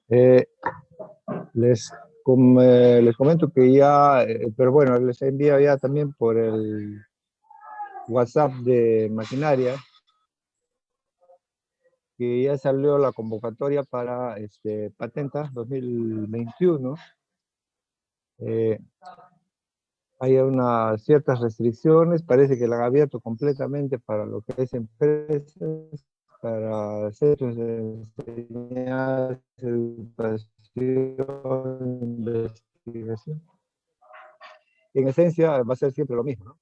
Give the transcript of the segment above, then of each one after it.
Eh, les comento que ya, pero bueno, les he enviado ya también por el WhatsApp de maquinaria, que ya salió la convocatoria para Patenta 2021. Eh, Hay unas ciertas restricciones, parece que la han abierto completamente para lo que es empresas, para centros de enseñanza, educación, investigación. En esencia va a ser siempre lo mismo, ¿no?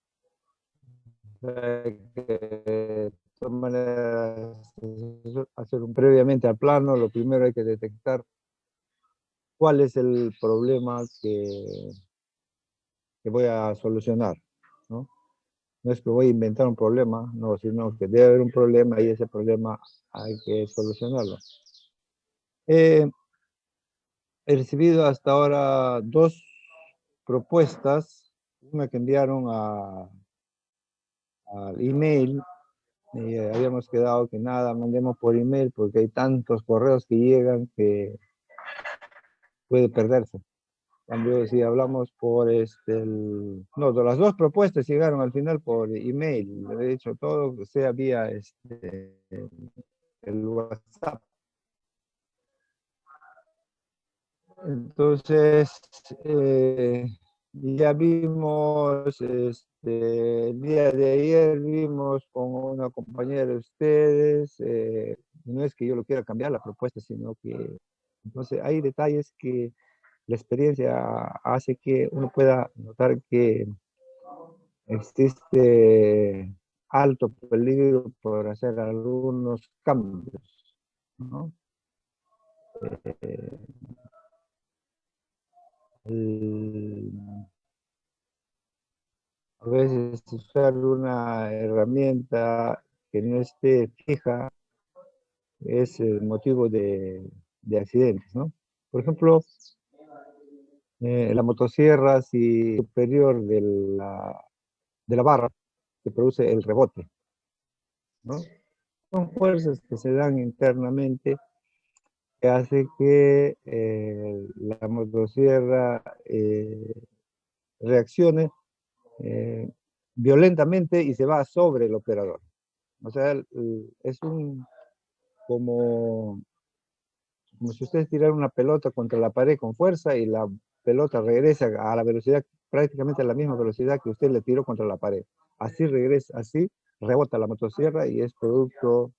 De todas maneras, hacer previamente al plano, lo primero hay que detectar cuál es el problema que voy a solucionar, ¿no? No es que voy a inventar un problema, no, sino que debe haber un problema y ese problema hay que solucionarlo. He recibido hasta ahora dos propuestas, una que enviaron al email. Habíamos quedado que nada, mandemos por email porque hay tantos correos que llegan que puede perderse. Cambio, si hablamos por no, de las dos propuestas llegaron al final por email. De hecho, todo sea vía el WhatsApp. Entonces, ya vimos, el día de ayer vimos con una compañera de ustedes, no es que yo lo quiera cambiar la propuesta, sino que, entonces hay detalles que la experiencia hace que uno pueda notar que existe alto peligro por hacer algunos cambios, ¿no? Eh, el- a veces usar una herramienta que no esté fija es el motivo de accidentes, ¿no? Por ejemplo, la motosierra si superior de la barra que produce el rebote, ¿no? Son fuerzas que se dan internamente que hace que la motosierra reaccione eh, violentamente y se va sobre el operador. O sea, es como, como si ustedes tiraran una pelota contra la pared con fuerza y la pelota regresa a la velocidad, prácticamente a la misma velocidad que usted le tiró contra la pared. Así regresa, así rebota la motosierra y es producto,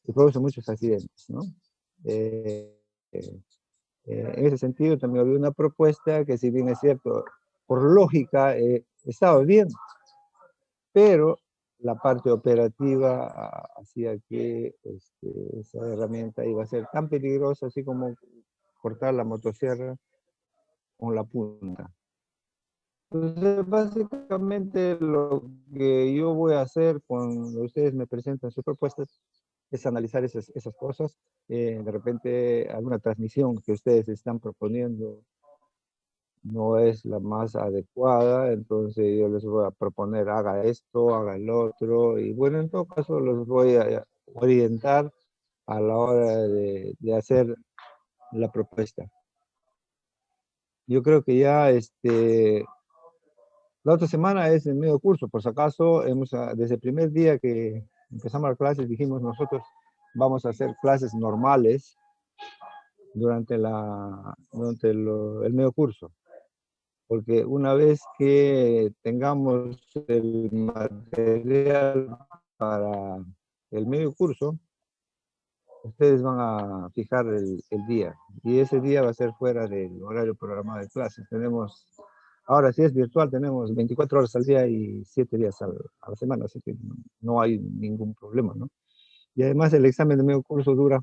y produce muchos accidentes, ¿no? Eh, eh, en ese sentido, también había una propuesta que, si bien es cierto, por lógica, estaba bien, pero la parte operativa hacía que esa herramienta iba a ser tan peligrosa, así como cortar la motosierra con la punta. Entonces, básicamente lo que yo voy a hacer cuando ustedes me presentan sus propuestas es analizar esas cosas. De repente, alguna transmisión que ustedes están proponiendo no es la más adecuada, entonces yo les voy a proponer, haga esto, haga el otro, y bueno, en todo caso los voy a orientar a la hora de hacer la propuesta. Yo creo que ya la otra semana es el medio curso, por si acaso, desde el primer día que empezamos las clases dijimos nosotros vamos a hacer clases normales durante el medio curso. Porque una vez que tengamos el material para el medio curso, ustedes van a fijar el día, y ese día va a ser fuera del horario programado de clases. Ahora si es virtual, tenemos 24 horas al día y 7 días a la semana, así que no hay ningún problema, ¿no? Y además el examen de medio curso dura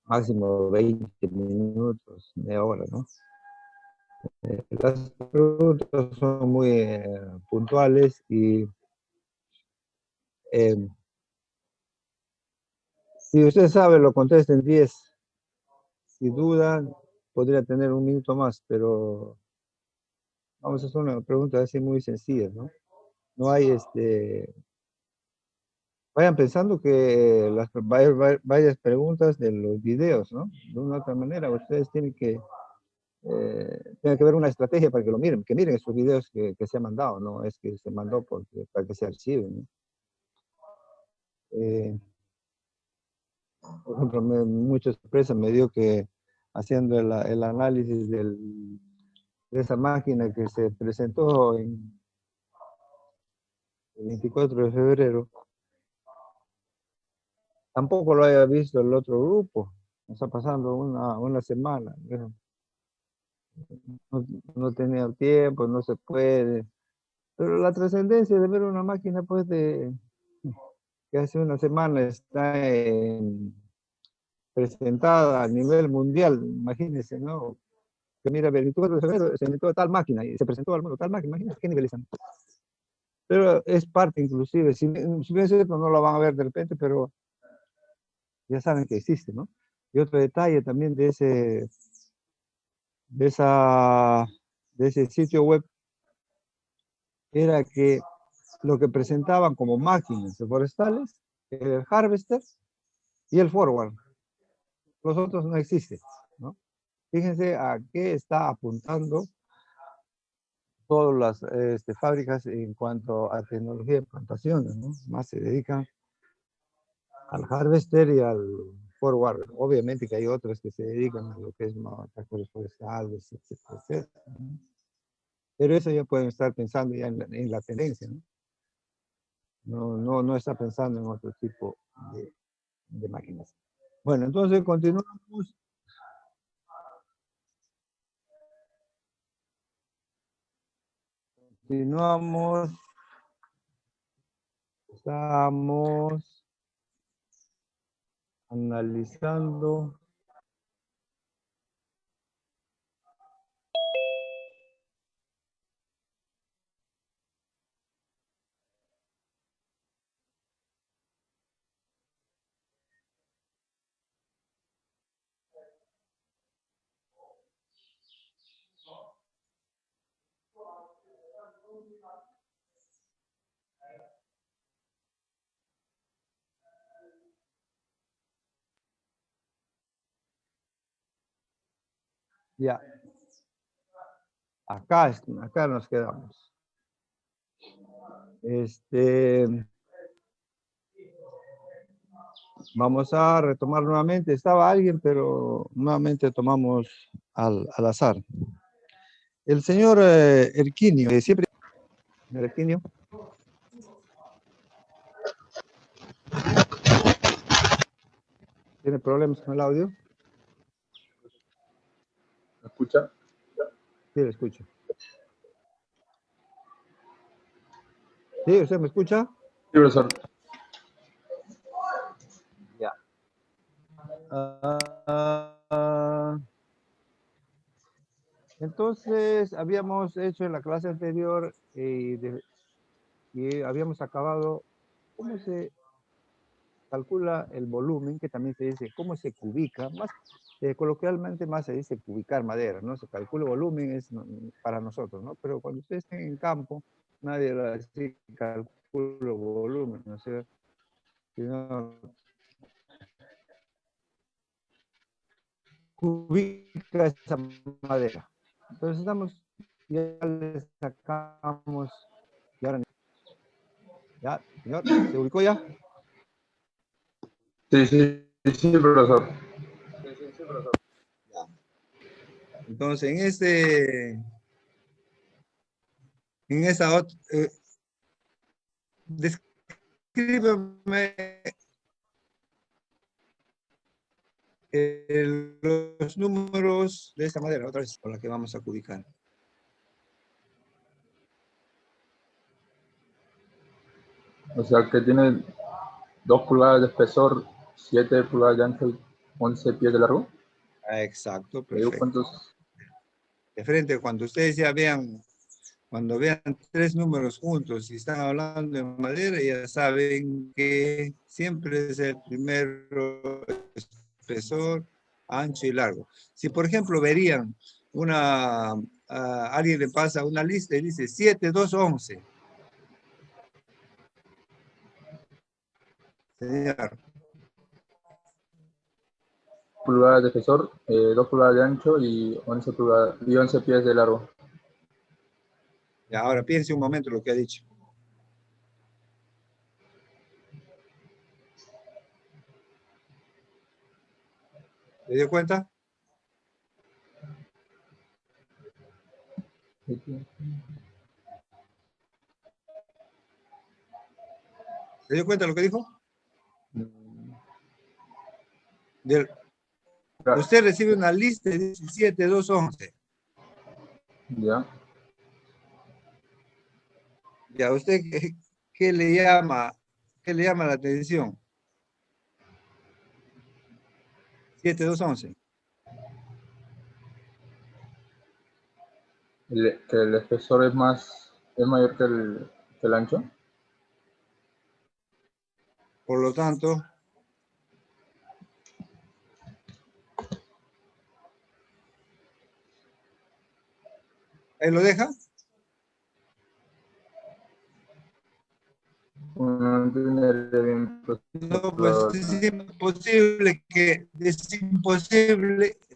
máximo 20 minutos, media hora, ¿no? Las preguntas son muy puntuales y eh, si usted sabe, lo contesta en 10. Si duda, podría tener un minuto más, pero vamos a hacer una pregunta así muy sencilla, ¿no? No hay Vayan pensando que las varias preguntas de los videos, ¿no? De una u otra manera, ustedes tienen que ver una estrategia para que lo miren, que miren esos videos que se han mandado, no es que se mandó para que se archiven, ¿no? Eh, por ejemplo, muchas empresas me dio que haciendo el análisis de esa máquina que se presentó en el 24 de febrero, tampoco lo haya visto el otro grupo. Está pasando una semana. No, no tenía tiempo, no se puede. Pero la trascendencia de ver una máquina, pues, que hace una semana está presentada a nivel mundial, imagínense, ¿no? Que mira, el 24 de febrero se inventó tal máquina y se presentó al mundo tal máquina, imagínense qué nivel están. Pero es parte, inclusive, si bien es cierto, no lo van a ver de repente, pero ya saben que existe, ¿no? Y otro detalle también de, esa, de ese sitio web era que lo que presentaban como máquinas forestales, el harvester y el forward. Los otros no existen, ¿no? Fíjense a qué está apuntando todas las fábricas en cuanto a tecnología de plantaciones, ¿no? Más se dedican al harvester y al forward. Obviamente que hay otras que se dedican a lo que es tractores forestales, etcétera, etcétera, ¿no? Pero eso ya pueden estar pensando ya en la tendencia, ¿no? No está pensando en otro tipo de máquinas. Bueno, entonces continuamos. Continuamos. Estamos analizando. Ya, acá nos quedamos. Vamos a retomar nuevamente. Estaba alguien, pero nuevamente tomamos al azar. El señor Erquinio, siempre. Señor Erquinio. ¿Tiene problemas con el audio? ¿Me escucha? Sí, lo escucho. ¿Sí? ¿Usted me escucha? Sí, profesor. Ya. Entonces, habíamos hecho en la clase anterior y habíamos acabado cómo se calcula el volumen, que también se dice cómo se cubica, más coloquialmente más se dice cubicar madera, ¿no? Se calcula el volumen es para nosotros, ¿no? Pero cuando ustedes estén en campo, nadie va a decir calcula el volumen, ¿no es cierto? Sino cubica esa madera. Entonces ya le sacamos, y ahora, ya, señor, ¿se ubicó ya? Sí, profesor. Entonces, en esa otra, descríbeme los números de esta manera, otra vez, con la que vamos a cubicar. O sea que tiene 2 pulgadas de espesor, 7 pulgadas de ancho y 11 pies de largo. Exacto, ¿Digo perfecto. cuántos? De frente, cuando ustedes ya vean, cuando vean 3 números juntos y están hablando de madera, ya saben que siempre es el primero espesor, ancho y largo. Si, por ejemplo, verían alguien le pasa una lista y dice 7, 2, 11. señor. Pulgadas de espesor, 2 pulgadas de ancho y 11 pulgadas y 11 pies de largo. Ya, ahora piense un momento lo que ha dicho. ¿Se dio cuenta? ¿Se dio cuenta lo que dijo? Usted recibe una lista de 17, 2, 11. Ya. Ya, ¿usted qué le llama la atención? 7, 2, 11. Que el espesor es mayor que el ancho. Por lo tanto, ¿ahí lo deja? No entendería bien. No, pues es imposible,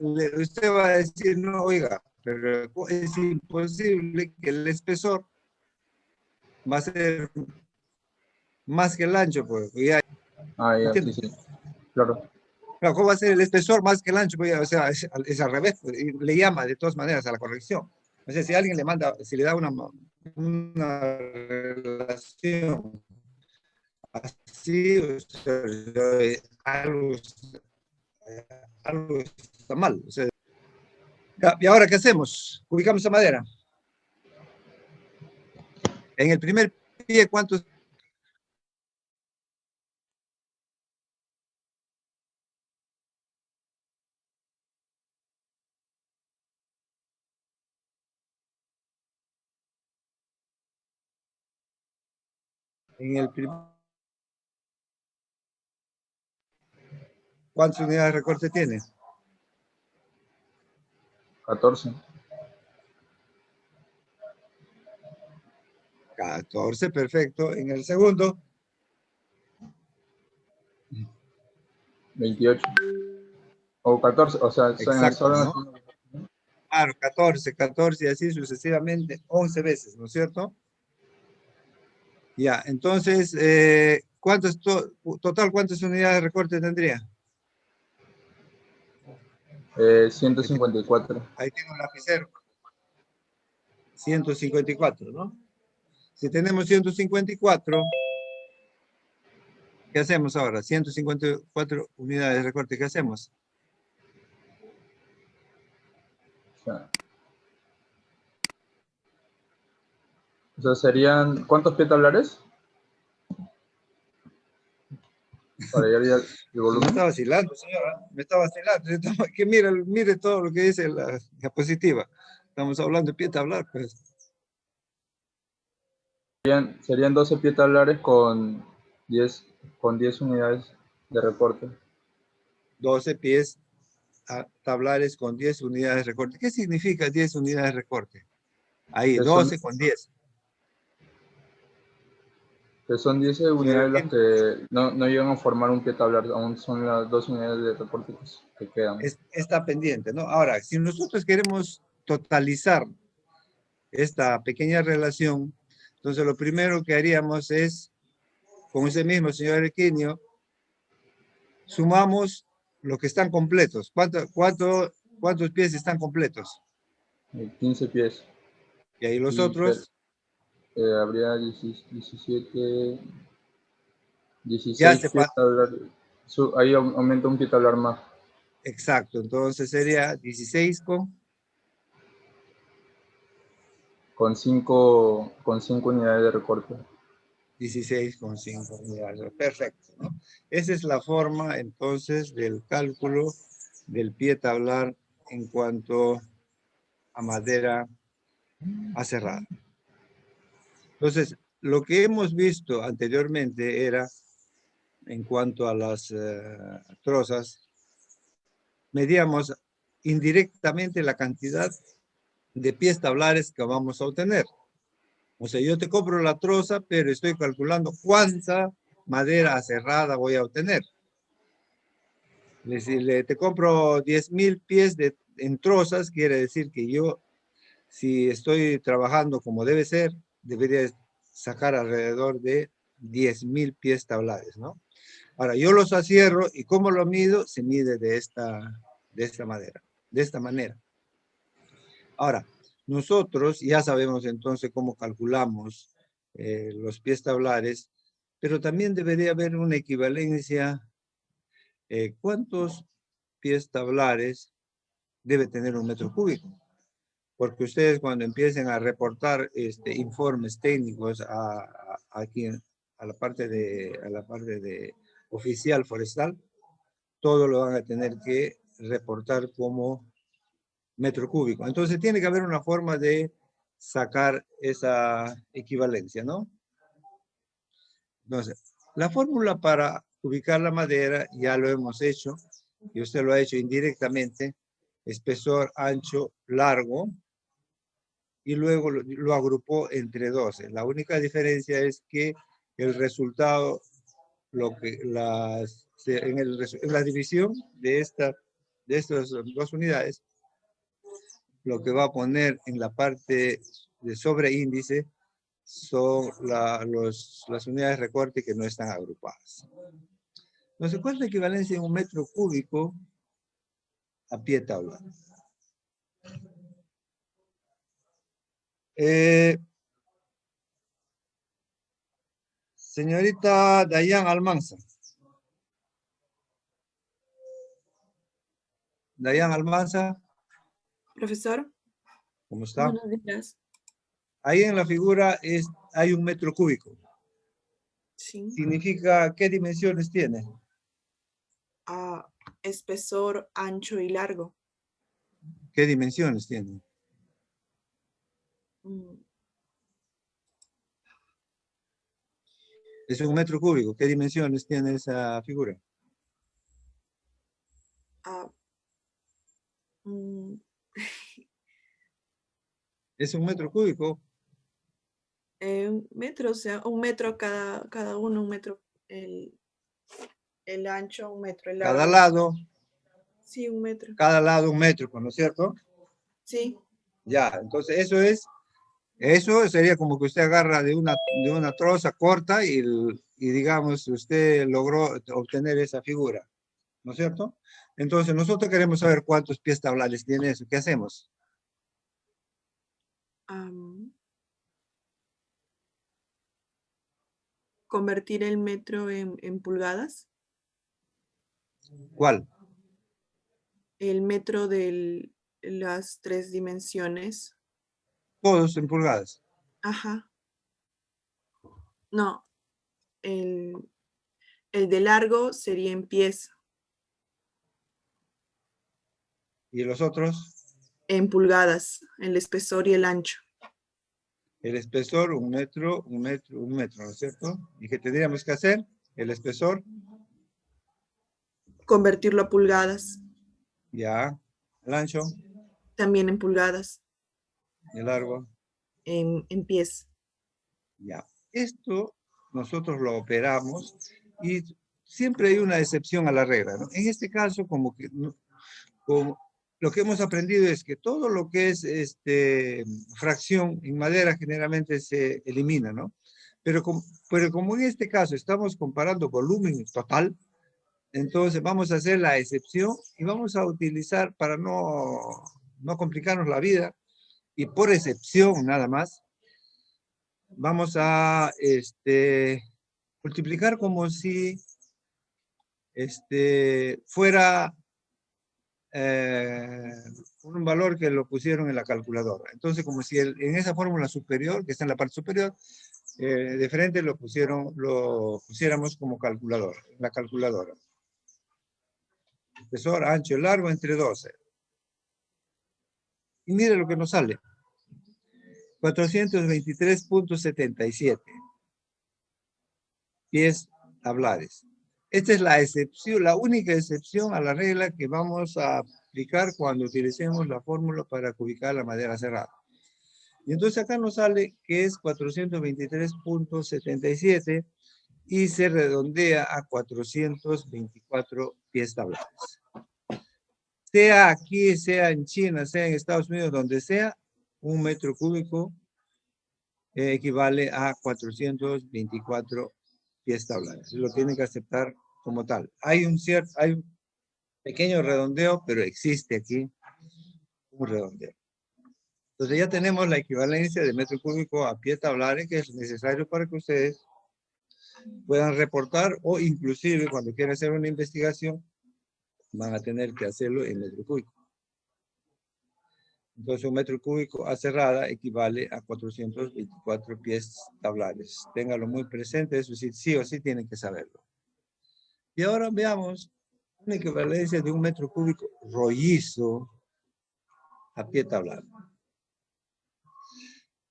usted va a decir, no, oiga, pero es imposible que el espesor va a ser más que el ancho, pues, ya, Ya, ¿entiende? sí, claro. Claro, ¿cómo va a ser el espesor más que el ancho? Pues, o sea, es al revés, pues, y le llama de todas maneras a la corrección. O sea, si alguien le manda, si le da una relación así, o sea, algo está mal. O sea, ya, ¿y ahora qué hacemos? Ubicamos esa madera. En el primer pie, ¿cuántos? En el primer, ¿cuántas unidades de recorte tiene? 14. 14, perfecto. En el segundo, 28. O 14, o sea, exacto, ¿no? solo. Claro, 14 y así sucesivamente, 11 veces, ¿no es cierto? Ya, entonces, total, ¿cuántas unidades de recorte tendría? 154. Ahí tengo un lapicero. 154, ¿no? Si tenemos 154, ¿qué hacemos ahora? 154 unidades de recorte, ¿qué hacemos? O sea, serían, ¿cuántos pies tablares? Para ya el volumen. Me está vacilando, señora. Me está vacilando. Que mire todo lo que dice la diapositiva. Estamos hablando de pie tablar, pues. Serían 12 pies tablares con 10 unidades de recorte. 12 pies tablares con 10 unidades de recorte. ¿Qué significa 10 unidades de recorte? Ahí, Que 12 con 10. son 10 unidades las que no llegan a formar un pie tablar, aún son las 2 unidades de recorte que quedan. Está pendiente, ¿no? Ahora, si nosotros queremos totalizar esta pequeña relación, entonces lo primero que haríamos es, con ese mismo señor Equinio, sumamos los que están completos. ¿Cuántos pies están completos? 15 pies. Y ahí los otros. Habría 17, Ya 16 se pies pasa. tablar. Ahí aumenta un pie tablar más. Exacto, entonces sería 16 Con 5 unidades de recorte. 16,5 unidades. Perfecto, ¿no? Esa es la forma, entonces, del cálculo del pie tablar en cuanto a madera aserrada. Entonces, lo que hemos visto anteriormente era, en cuanto a las trozas, medíamos indirectamente la cantidad de pies tablares que vamos a obtener. O sea, yo te compro la troza, pero estoy calculando cuánta madera aserrada voy a obtener? Si te compro 10.000 pies en trozas, quiere decir que yo, si estoy trabajando como debe ser, debería sacar alrededor de 10.000 pies tablares, ¿no? Ahora, yo los acierro y ¿cómo lo mido? Se mide de esta manera. Ahora, nosotros ya sabemos entonces cómo calculamos los pies tablares, pero también debería haber una equivalencia. ¿Cuántos pies tablares debe tener un metro cúbico? Porque ustedes cuando empiecen a reportar informes técnicos aquí a la parte de oficial forestal, todo lo van a tener que reportar como metro cúbico. Entonces tiene que haber una forma de sacar esa equivalencia, ¿no? Entonces, la fórmula para ubicar la madera ya lo hemos hecho, y usted lo ha hecho indirectamente, espesor, ancho, largo, y luego lo agrupó entre 12. La única diferencia es que el resultado, en la división de estas dos unidades, lo que va a poner en la parte de sobreíndice son las unidades de recorte que no están agrupadas. Entonces, ¿cuál es la equivalencia en un metro cúbico a pie tabla? Señorita Dayan Almanza. Dayan Almanza. Profesor. ¿Cómo está? Buenos días. Ahí en la figura hay un metro cúbico. Sí. ¿Significa qué dimensiones tiene? Espesor, ancho y largo. ¿Qué dimensiones tiene? Es un metro cúbico. ¿Qué dimensiones tiene esa figura? Es un metro cúbico. Metro, o sea, un metro cada uno, un metro el ancho, un metro el largo. Cada lado. Sí, un metro. Cada lado un metro, ¿no es cierto? Sí. Ya, entonces eso sería como que usted agarra de una troza corta y digamos, usted logró obtener esa figura, ¿no es cierto? Entonces nosotros queremos saber cuántos pies tablares tiene eso. ¿Qué hacemos? Convertir el metro en pulgadas. ¿Cuál? El metro de las 3 dimensiones. Todos en pulgadas. Ajá. No, el de largo sería en pies. ¿Y los otros? En pulgadas, el espesor y el ancho. El espesor, un metro, ¿no es cierto? ¿Y qué tendríamos que hacer? El espesor. Convertirlo a pulgadas. Ya. El ancho. También en pulgadas. El largo. En pies. Ya. Esto nosotros lo operamos y siempre hay una excepción a la regla, ¿no? En este caso, como lo que hemos aprendido es que todo lo que es fracción en madera generalmente se elimina, ¿no? Pero como en este caso estamos comparando volumen total, entonces vamos a hacer la excepción y vamos a utilizar, para no complicarnos la vida, y por excepción nada más, vamos a multiplicar como si fuera un valor que lo pusieron en la calculadora. Entonces, como si en esa fórmula superior, que está en la parte superior, de frente lo pusiéramos como calculadora, en la calculadora. Espesor, ancho y largo entre 12. Y mire lo que nos sale. 423.77 pies tablares. Esta es la excepción, la única excepción a la regla que vamos a aplicar cuando utilicemos la fórmula para ubicar la madera cerrada. Y entonces acá nos sale que es 423.77 y se redondea a 424 pies tablares. Sea aquí, sea en China, sea en Estados Unidos, donde sea, 1 metro cúbico equivale a 424 pies tablares. Lo tienen que aceptar como tal. Hay un pequeño redondeo, pero existe aquí un redondeo. Entonces ya tenemos la equivalencia de metro cúbico a pies tablares, que es necesario para que ustedes puedan reportar, o inclusive cuando quieran hacer una investigación, van a tener que hacerlo en metro cúbico. Entonces, 1 metro cúbico a cerrada equivale a 424 pies tablares. Téngalo muy presente, eso sí, sí o sí tienen que saberlo. Y ahora veamos una equivalencia de 1 metro cúbico rollizo a pie tablado.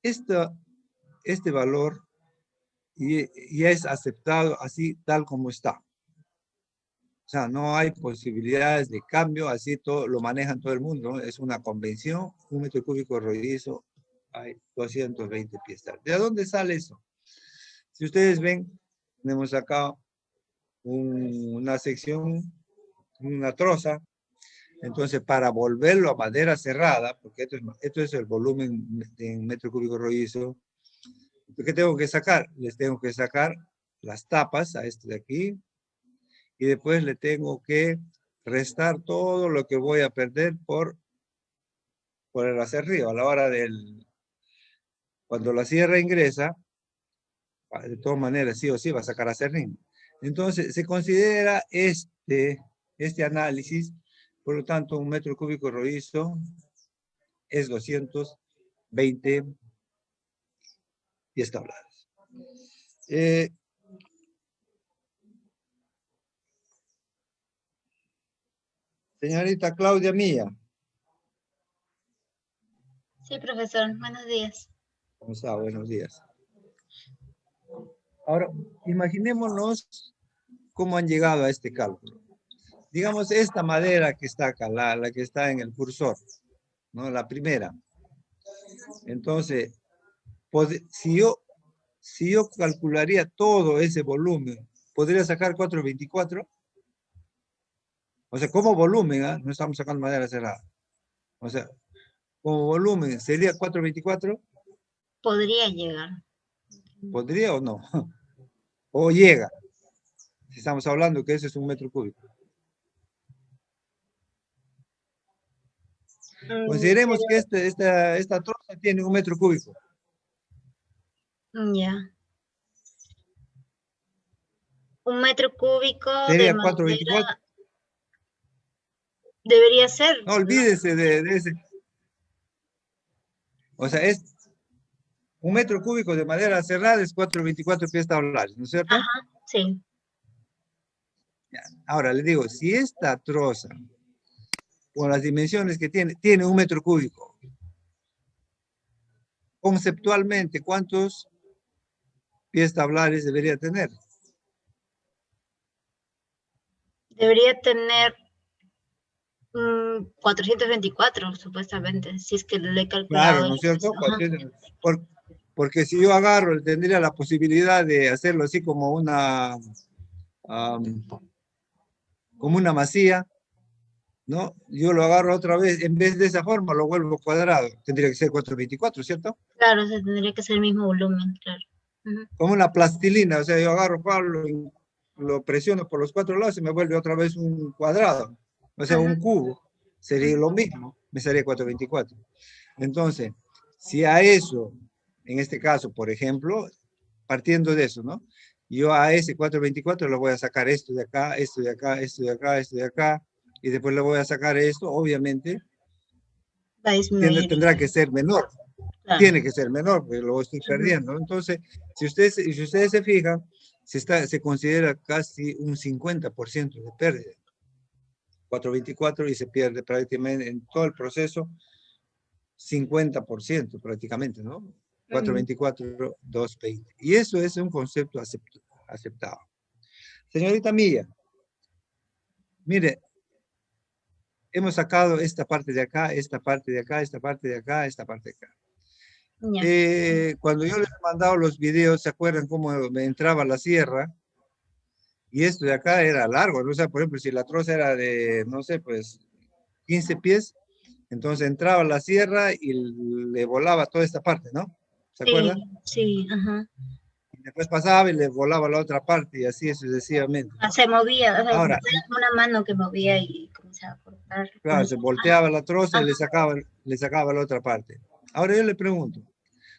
Este valor ya es aceptado así tal como está. O sea, no hay posibilidades de cambio, así todo lo manejan todo el mundo, ¿no? Es una convención, 1 metro cúbico rollizo, hay 220 pies. ¿De dónde sale eso? Si ustedes ven, tenemos acá una sección, una troza. Entonces, para volverlo a madera cerrada, porque esto es el volumen en metro cúbico rollizo, ¿qué tengo que sacar? Les tengo que sacar las tapas a esto de aquí, y después le tengo que restar todo lo que voy a perder por el acerrío. A la hora cuando la sierra ingresa, de todas maneras, sí o sí va a sacar acerrín. Entonces, se considera este análisis, por lo tanto, 1 metro cúbico rollizo es 220 pies tablados. Señorita Claudia Mía. Sí, profesor. Buenos días. ¿Cómo está? Buenos días. Ahora, imaginémonos cómo han llegado a este cálculo. Digamos, esta madera que está acá, la que está en el cursor, ¿no? La primera. Entonces, si yo calcularía todo ese volumen, ¿podría sacar 424? O sea, como volumen, ¿eh? No estamos sacando madera cerrada. O sea, como volumen, ¿sería 424? Podría llegar. ¿Podría o no? ¿O llega? Si estamos hablando que ese es 1 metro cúbico. Consideremos que esta troza tiene 1 metro cúbico. Ya. 1 metro cúbico ¿Sería de 424? madera debería ser. No olvídese de ese. O sea, es 1 metro cúbico de madera cerrada es 424 pies tablares, ¿no es cierto? Ajá, sí. Ahora le digo, si esta troza, con las dimensiones que tiene 1 metro cúbico, conceptualmente, ¿cuántos pies tablares debería tener? Debería tener 424, supuestamente, si es que le he calculado. Claro, ¿no es cierto? Porque si yo agarro, tendría la posibilidad de hacerlo así como una masía, ¿no? Yo lo agarro otra vez, en vez de esa forma lo vuelvo cuadrado. Tendría que ser 424, ¿cierto? Claro, o sea, tendría que ser el mismo volumen, claro. Como una plastilina, o sea, yo agarro Pablo y lo presiono por los 4 lados y me vuelve otra vez un cuadrado, o sea, un cubo. Sería lo mismo, me sería 424. Entonces, si a eso, en este caso, por ejemplo, partiendo de eso, ¿no? Yo a ese 424 le voy a sacar esto de acá, esto de acá, esto de acá, esto de acá, y después le voy a sacar esto, obviamente, Va a disminuir. tendrá que ser menor. Claro. Tiene que ser menor, porque lo estoy perdiendo. Entonces, si ustedes se fijan, se considera casi un 50% de pérdida. 424 y se pierde prácticamente en todo el proceso 50% prácticamente, ¿no? 424, 220. Y eso es un concepto aceptado. Señorita Milla, mire, hemos sacado esta parte de acá, esta parte de acá, esta parte de acá, esta parte de acá. Ya. Cuando yo les he mandado los videos, ¿se acuerdan cómo me entraba la sierra? Y esto de acá era largo, ¿no? O sea, por ejemplo, si la troza era de, no sé, pues 15 pies, entonces entraba la sierra y le volaba toda esta parte, ¿no? ¿Se Sí, acuerda? sí, ajá. Y después pasaba y le volaba la otra parte y así sucesivamente. Se movía, o sea, Ahora, era una mano que movía y comenzaba a cortar. claro, se volteaba la troza y le sacaba la otra parte. Ahora yo le pregunto,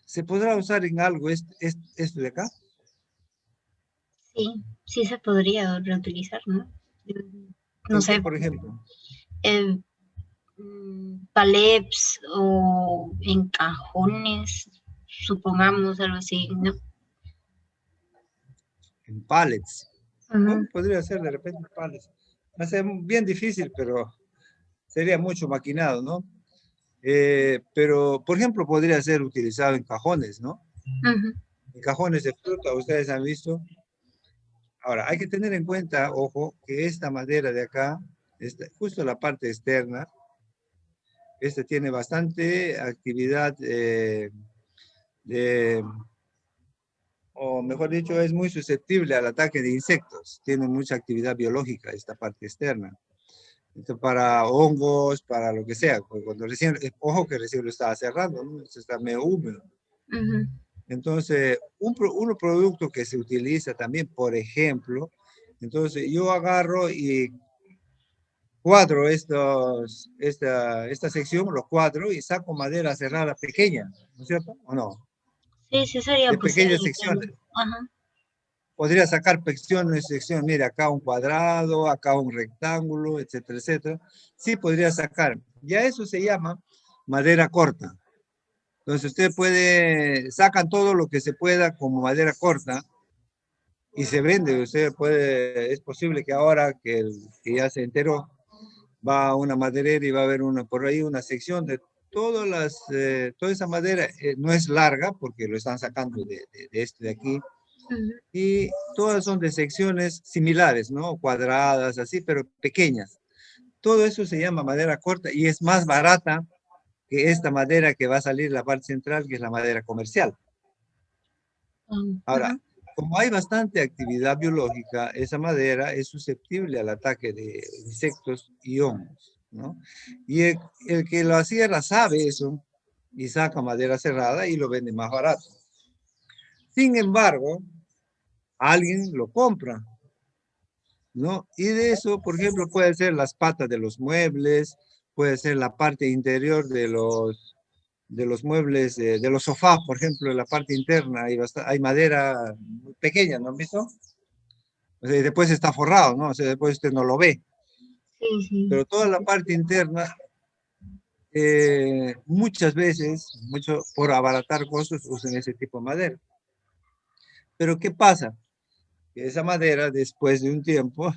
¿se podrá usar en algo esto de acá? Sí, sí se podría reutilizar, ¿no? No ¿En qué, sé, por ejemplo? en palets o en cajones, supongamos algo así, ¿no? En pallets. Ujú, Bueno, podría ser de repente pallets. Va a ser bien difícil, pero sería mucho maquinado, ¿no? Pero, por ejemplo, podría ser utilizado en cajones, ¿no? ujú, En cajones de fruta, ustedes han visto. Ahora, hay que tener en cuenta, ojo, que esta madera de acá, justo la parte externa, esta tiene bastante actividad de, o mejor dicho, es muy susceptible al ataque de insectos. Tiene mucha actividad biológica esta parte externa. Esto para hongos, para lo que sea. Cuando recién, ojo que recién lo estaba cerrando, ¿no? Esto está medio húmedo. ujú. Entonces, un producto que se utiliza también, por ejemplo, entonces yo agarro y cuadro esta sección, los cuadro y saco madera cerrada pequeña, ¿no es cierto? ¿O no? Sí, sí sería De pequeñas posible, claro. secciones. Ajá. Podría sacar secciones, mira, acá un cuadrado, acá un rectángulo, etcétera, etcétera. Sí, podría sacar. Ya eso se llama madera corta. Entonces usted sacan todo lo que se pueda como madera corta y se vende. Es posible que ahora que ya se enteró, va a una maderera y va a haber por ahí una sección de toda esa madera. No es larga porque lo están sacando de este de aquí Ujú. y todas son de secciones similares, ¿no? Cuadradas, así, pero pequeñas. Todo eso se llama madera corta y es más barata que esta madera que va a salir en la parte central, que es la madera comercial. Ahora, Ajá. como hay bastante actividad biológica, esa madera es susceptible al ataque de insectos y hongos, ¿no? Y el que lo cierra sabe eso y saca madera cerrada y lo vende más barato. Sin embargo, alguien lo compra, ¿no? Y de eso, por ejemplo, puede ser las patas de los muebles, puede ser la parte interior de los muebles, de los sofás, por ejemplo, en la parte interna hay madera muy pequeña, ¿no han visto? O sea, y después está forrado, ¿no? O sea, después usted no lo ve. Sí, sí. Pero toda la parte interna, muchas veces, por abaratar costos, usan ese tipo de madera. Pero ¿qué pasa? Que esa madera, después de un tiempo,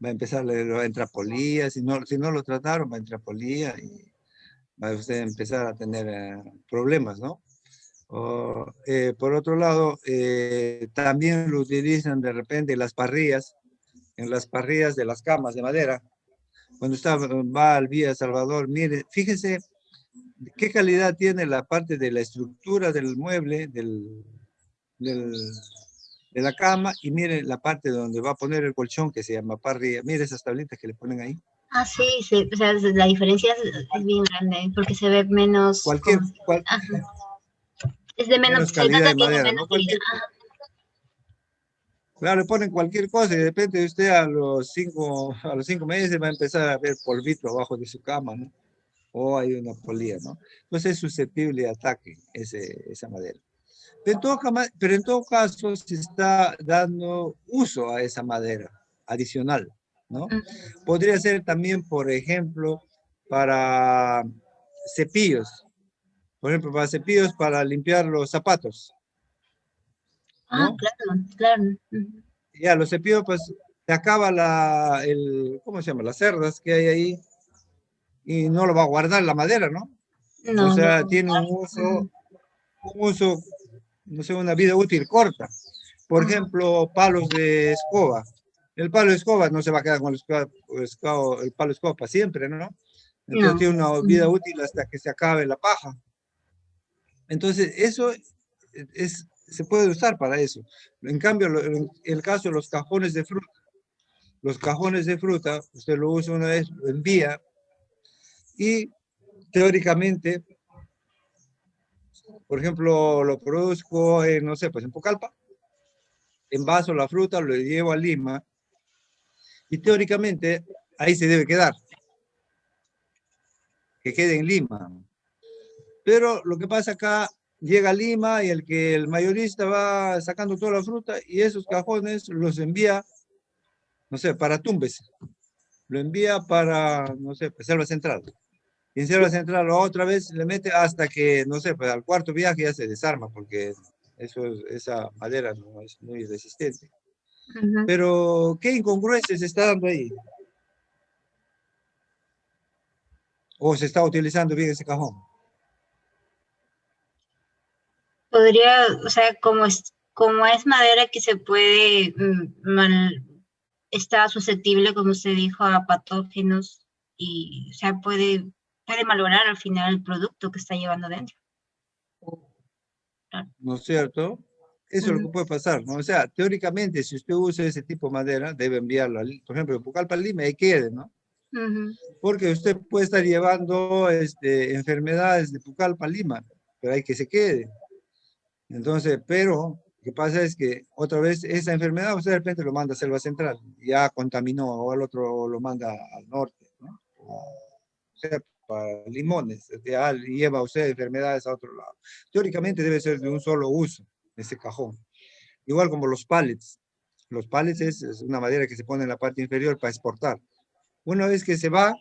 va a empezar, va a entrar polilla, si no lo trataron, va a entrar polilla y va a usted empezar a tener problemas, ¿no? Por otro lado, también lo utilizan de repente en las parrillas de las camas de madera. Cuando va al Vía Salvador, mire, fíjese qué calidad tiene la parte de la estructura del mueble, del- de la cama, y mire la parte donde va a poner el colchón que se llama parrilla. Mire esas tablitas que le ponen ahí. Ah, sí, sí, o sea, la diferencia es bien grande porque se ve menos, Cualquier, ajá, es de menos, menos se calidad nota de que es de madera, menos ¿no? calidad. Claro, le ponen cualquier cosa y de repente usted a los 5 meses va a empezar a ver polvito abajo de su cama, ¿no? O hay una polilla, ¿no? Entonces es susceptible a ataque esa madera. Pero en todo caso se está dando uso a esa madera adicional, ¿no? Ujú. Podría ser también, por ejemplo, para cepillos. Por ejemplo, para cepillos para limpiar los zapatos, Ah, ¿no? claro, claro. Ujú. Ya, los cepillos, pues, se acaba ¿cómo se llama? Las cerdas que hay ahí y no lo va a guardar la madera, ¿no? O No, no. sea, tiene Ujú, un uso, no sé, una vida útil corta. Por ujú. ejemplo, palos de escoba. El palo de escoba no se va a quedar con el palo de escoba para siempre, ¿no? Entonces No. tiene una vida Ujú. útil hasta que se acabe la paja. Entonces, eso se puede usar para eso. En cambio, el caso de los cajones de fruta. los cajones de fruta, usted lo usa una vez, lo envía, y teóricamente, por ejemplo, lo produzco en, no sé, pues en Pucallpa, envaso la fruta, lo llevo a Lima, y teóricamente ahí se debe quedar, que quede en Lima. Pero lo que pasa acá, llega a Lima y el mayorista va sacando toda la fruta y esos cajones los envía, no sé, para Tumbes, lo envía para, no sé, pues Selva Central. Y en Selva Central otra vez le mete hasta que, no sé, pues al cuarto viaje ya se desarma porque esa madera no es muy resistente. Ujú. Pero, ¿qué incongruencia se está dando ahí? ¿O se está utilizando bien ese cajón? Podría, o sea, como es madera que se puede, está susceptible, como usted dijo, a patógenos y, o sea, puede malograr al final el producto que está llevando dentro. Claro. ¿No es cierto? Eso es lo que puede pasar, ¿no? O sea, teóricamente, si usted usa ese tipo de madera, debe enviarlo, por ejemplo, de Pucallpa a Lima y quede, ¿no? Ujú. Porque usted puede estar llevando enfermedades de Pucallpa a Lima, pero hay que se quede. Entonces, pero lo que pasa es que otra vez esa enfermedad usted de repente lo manda a Selva Central, ya contaminó, o al otro lo manda al norte, ¿no? O sea, para Limones, ya lleva usted enfermedades a otro lado. Teóricamente debe ser de un solo uso, ese cajón. Igual como los pallets. Los pallets es una madera que se pone en la parte inferior para exportar. Una vez que se va,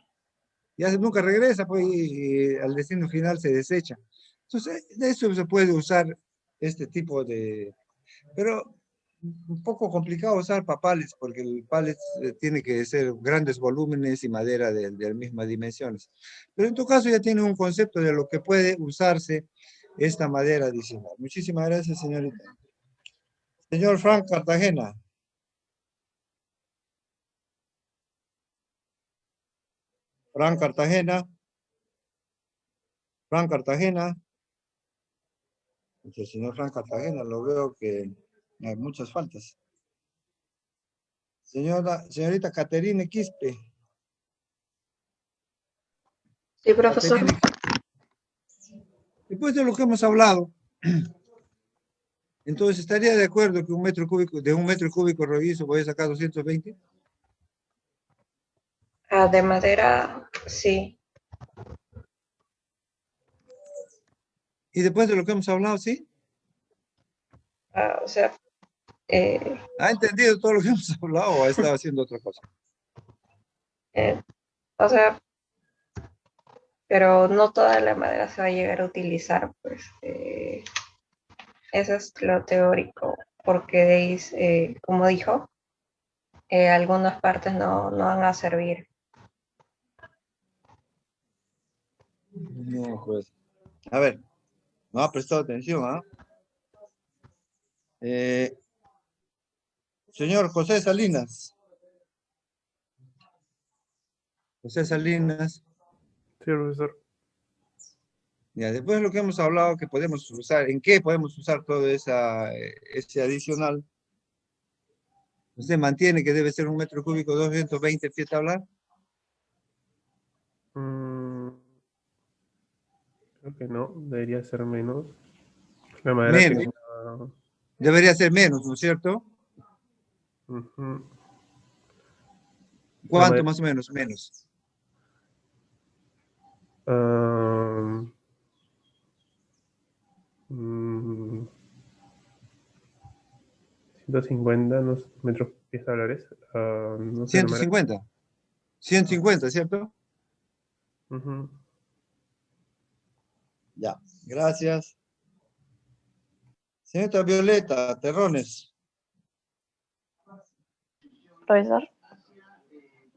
ya nunca regresa, pues, y al destino final se desecha. Entonces, de eso se puede usar este tipo de... Pero un poco complicado usar papales, porque el pallet tiene que ser grandes volúmenes y madera de mismas dimensiones. Pero en tu caso ya tiene un concepto de lo que puede usarse esta madera adicional. Muchísimas gracias, señorita. Señor Frank Cartagena. Frank Cartagena. Frank Cartagena. El señor Frank Cartagena, lo veo que hay muchas faltas. Señorita Caterine Quispe. Sí, profesor. Caterine Quispe. Después de lo que hemos hablado, entonces estaría de acuerdo que de un metro cúbico rollizo voy a sacar 220. De madera, sí. Y después de lo que hemos hablado, ¿sí? O sea, ¿Ha entendido todo lo que hemos hablado o ha estado haciendo otra cosa? o sea, pero no toda la madera se va a llegar a utilizar, pues. Eso es lo teórico, porque como dijo, algunas partes no van a servir. No, pues. A ver, no ha prestado atención, ¿ah? Señor José Salinas. José Salinas. Sí, profesor. Ya, después de lo que hemos hablado, que podemos usar, ¿en qué podemos usar todo ese adicional? ¿Usted mantiene que debe ser un metro cúbico 220 pie tabla? Creo que no, debería ser menos. La madera Menos. tiene Debería ser menos, ¿no es cierto? ujú, la ¿Cuánto madera, más o menos? Menos. 150 metros pies tablares. No sé, la madera. 150. 150, ¿cierto? Ujú. Ya, gracias. Señorita Violeta Terrones. Profesor.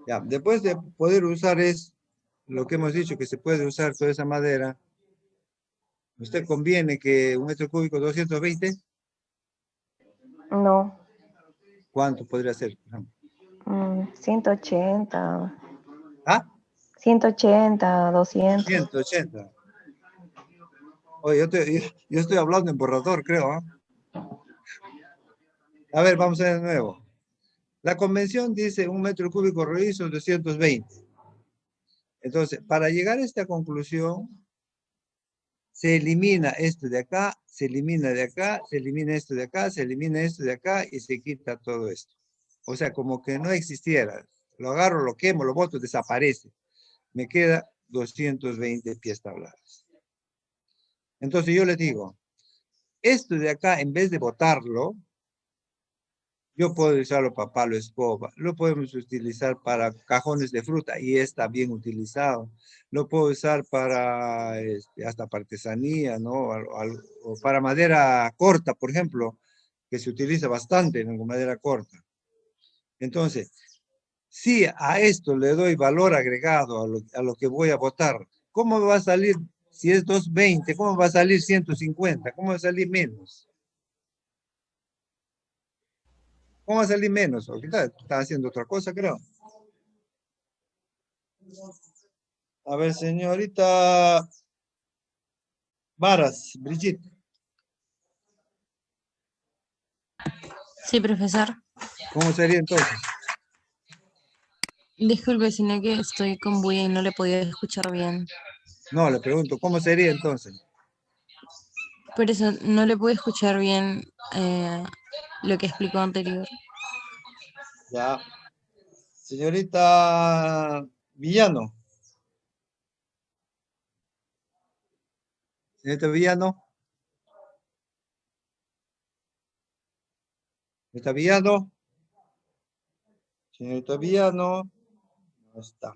Ya, después de poder usar lo que hemos dicho, que se puede usar toda esa madera, ¿usted conviene que un metro cúbico 220? No. ¿Cuánto podría ser? 180. ¿Ah? 180, 200. 180. Oye, yo estoy hablando en borrador, creo, ¿ah? A ver, vamos a ver de nuevo. La convención dice 1 metro cúbico rollizo 220. Entonces, para llegar a esta conclusión, se elimina esto de acá, se elimina de acá, se elimina esto de acá, se elimina esto de acá y se quita todo esto. O sea, como que no existiera. Lo agarro, lo quemo, lo boto, desaparece. Me queda 220 pies tabladas. Entonces yo les digo, esto de acá, en vez de botarlo, yo puedo usarlo para palo escoba, lo podemos utilizar para cajones de fruta y está bien utilizado. Lo puedo usar para hasta para artesanía, ¿no? O para madera corta, por ejemplo, que se utiliza bastante en madera corta. Entonces, si a esto le doy valor agregado a lo que voy a botar, ¿cómo va a salir? Si es 220, ¿cómo va a salir 150? ¿Cómo va a salir menos? ¿Cómo va a salir menos? Ahorita está haciendo otra cosa, creo. A ver, señorita Varas, Brigitte. Sí, profesor. ¿Cómo sería entonces? Disculpe, sino que estoy con bulla y no le podía escuchar bien. No, le pregunto, ¿cómo sería entonces? Por eso no le pude escuchar bien lo que explicó anterior. Ya. Señorita Villano. Señorita Villano. Señorita Villano. Señorita Villano. No está.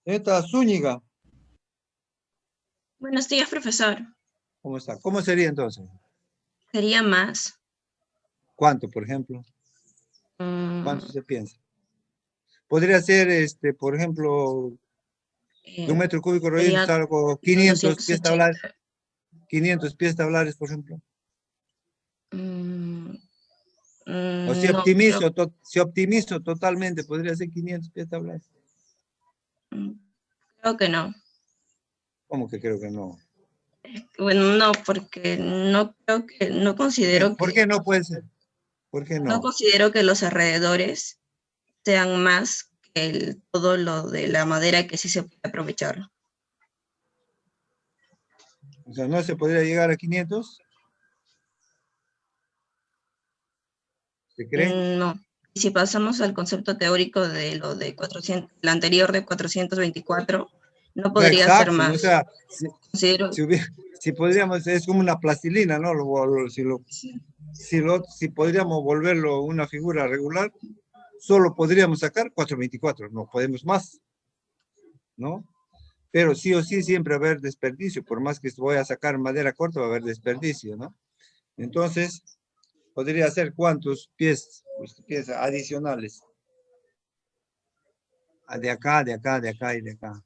Señorita Zúñiga. Buenos días, profesor. ¿Cómo está? ¿Cómo sería entonces? Sería más. ¿Cuánto, por ejemplo? mm, ¿Cuánto se piensa? Podría ser, por ejemplo, de 1 metro cúbico rollizo, sería algo 500 pies 280. tablares. 500 pies tablares, por ejemplo. Mm, O si no, optimizo, si optimizo totalmente, podría ser 500 pies tablares. creo que no. ¿Cómo que creo que no? Bueno, no, porque no creo que, no considero ¿Por que, qué no puede ser? ¿Por qué no no? considero que los alrededores sean más que todo lo de la madera que sí se puede aprovechar. O sea, ¿no se podría llegar a 500? ¿Se cree? No. Y si pasamos al concepto teórico de lo de 400, el anterior de 424, no No, podría ser exacto, ¿no? O más. sea, Considero, si podríamos, es como una plastilina, ¿no? Si podríamos volverlo una figura regular, solo podríamos sacar 424, no podemos más, ¿no? Pero sí o sí siempre va a haber desperdicio, por más que voy a sacar madera corta, va a haber desperdicio, ¿no? Entonces, podría ser cuántos pies, usted piensa, adicionales. De acá, de acá, de acá y de acá.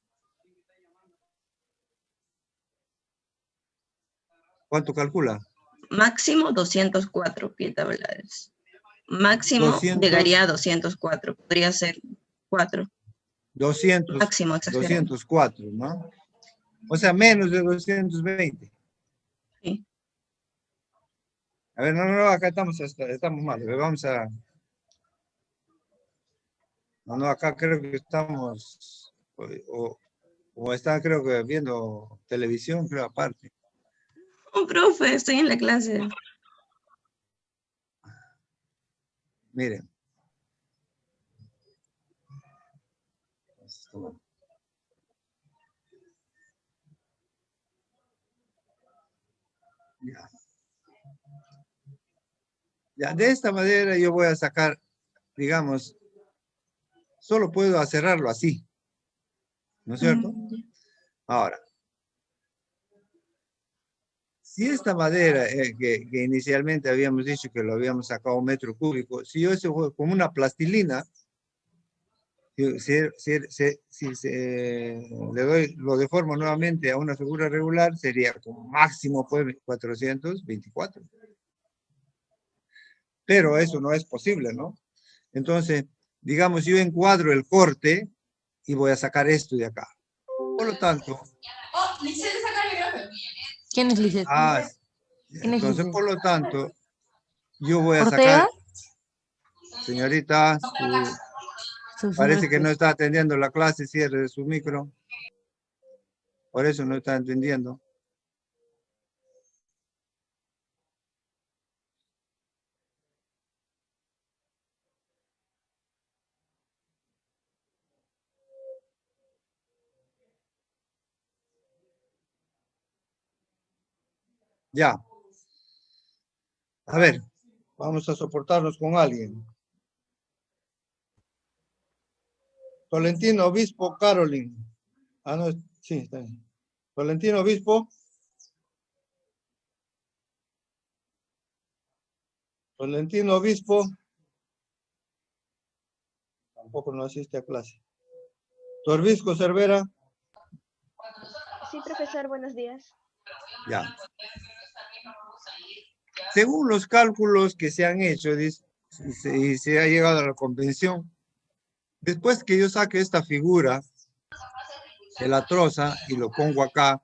¿Cuánto calcula? máximo 204 pies tablares. Máximo 200, llegaría a 204. Podría ser 4. 200, Máximo, exagerado. 204, ¿no? O sea, menos de 220. Sí. A ver, no, acá estamos mal. A ver, vamos a... No, acá creo que estamos... O están, creo que, viendo televisión, creo, aparte. Oh, profe, estoy en la clase. Miren. Ya. Ya, de esta manera yo voy a sacar, digamos, solo puedo cerrarlo así. ¿No es cierto? Ahora, si esta madera que inicialmente habíamos dicho que lo habíamos sacado 1 metro cúbico, si yo eso fue como una plastilina, si le doy, lo deformo nuevamente a una figura regular, sería como máximo pues 424. Pero eso no es posible, ¿no? Entonces, digamos, yo encuadro el corte y voy a sacar esto de acá. Por lo tanto... ¿Quién es Lizeth? Entonces, por lo tanto, yo voy a ¿Ortega? sacar... Señorita, parece que no está atendiendo la clase, cierre su micro. Por eso no está entendiendo. Ya. A ver, vamos a soportarnos con alguien. Tolentino Obispo Carolyn. Ah, no, sí, está bien. Tolentino Obispo. Tolentino Obispo. Tampoco no asiste a clase. Torbisco Cervera. Sí, profesor, buenos días. Ya. Según los cálculos que se han hecho y se ha llegado a la convención, después que yo saque esta figura de la troza y lo pongo acá,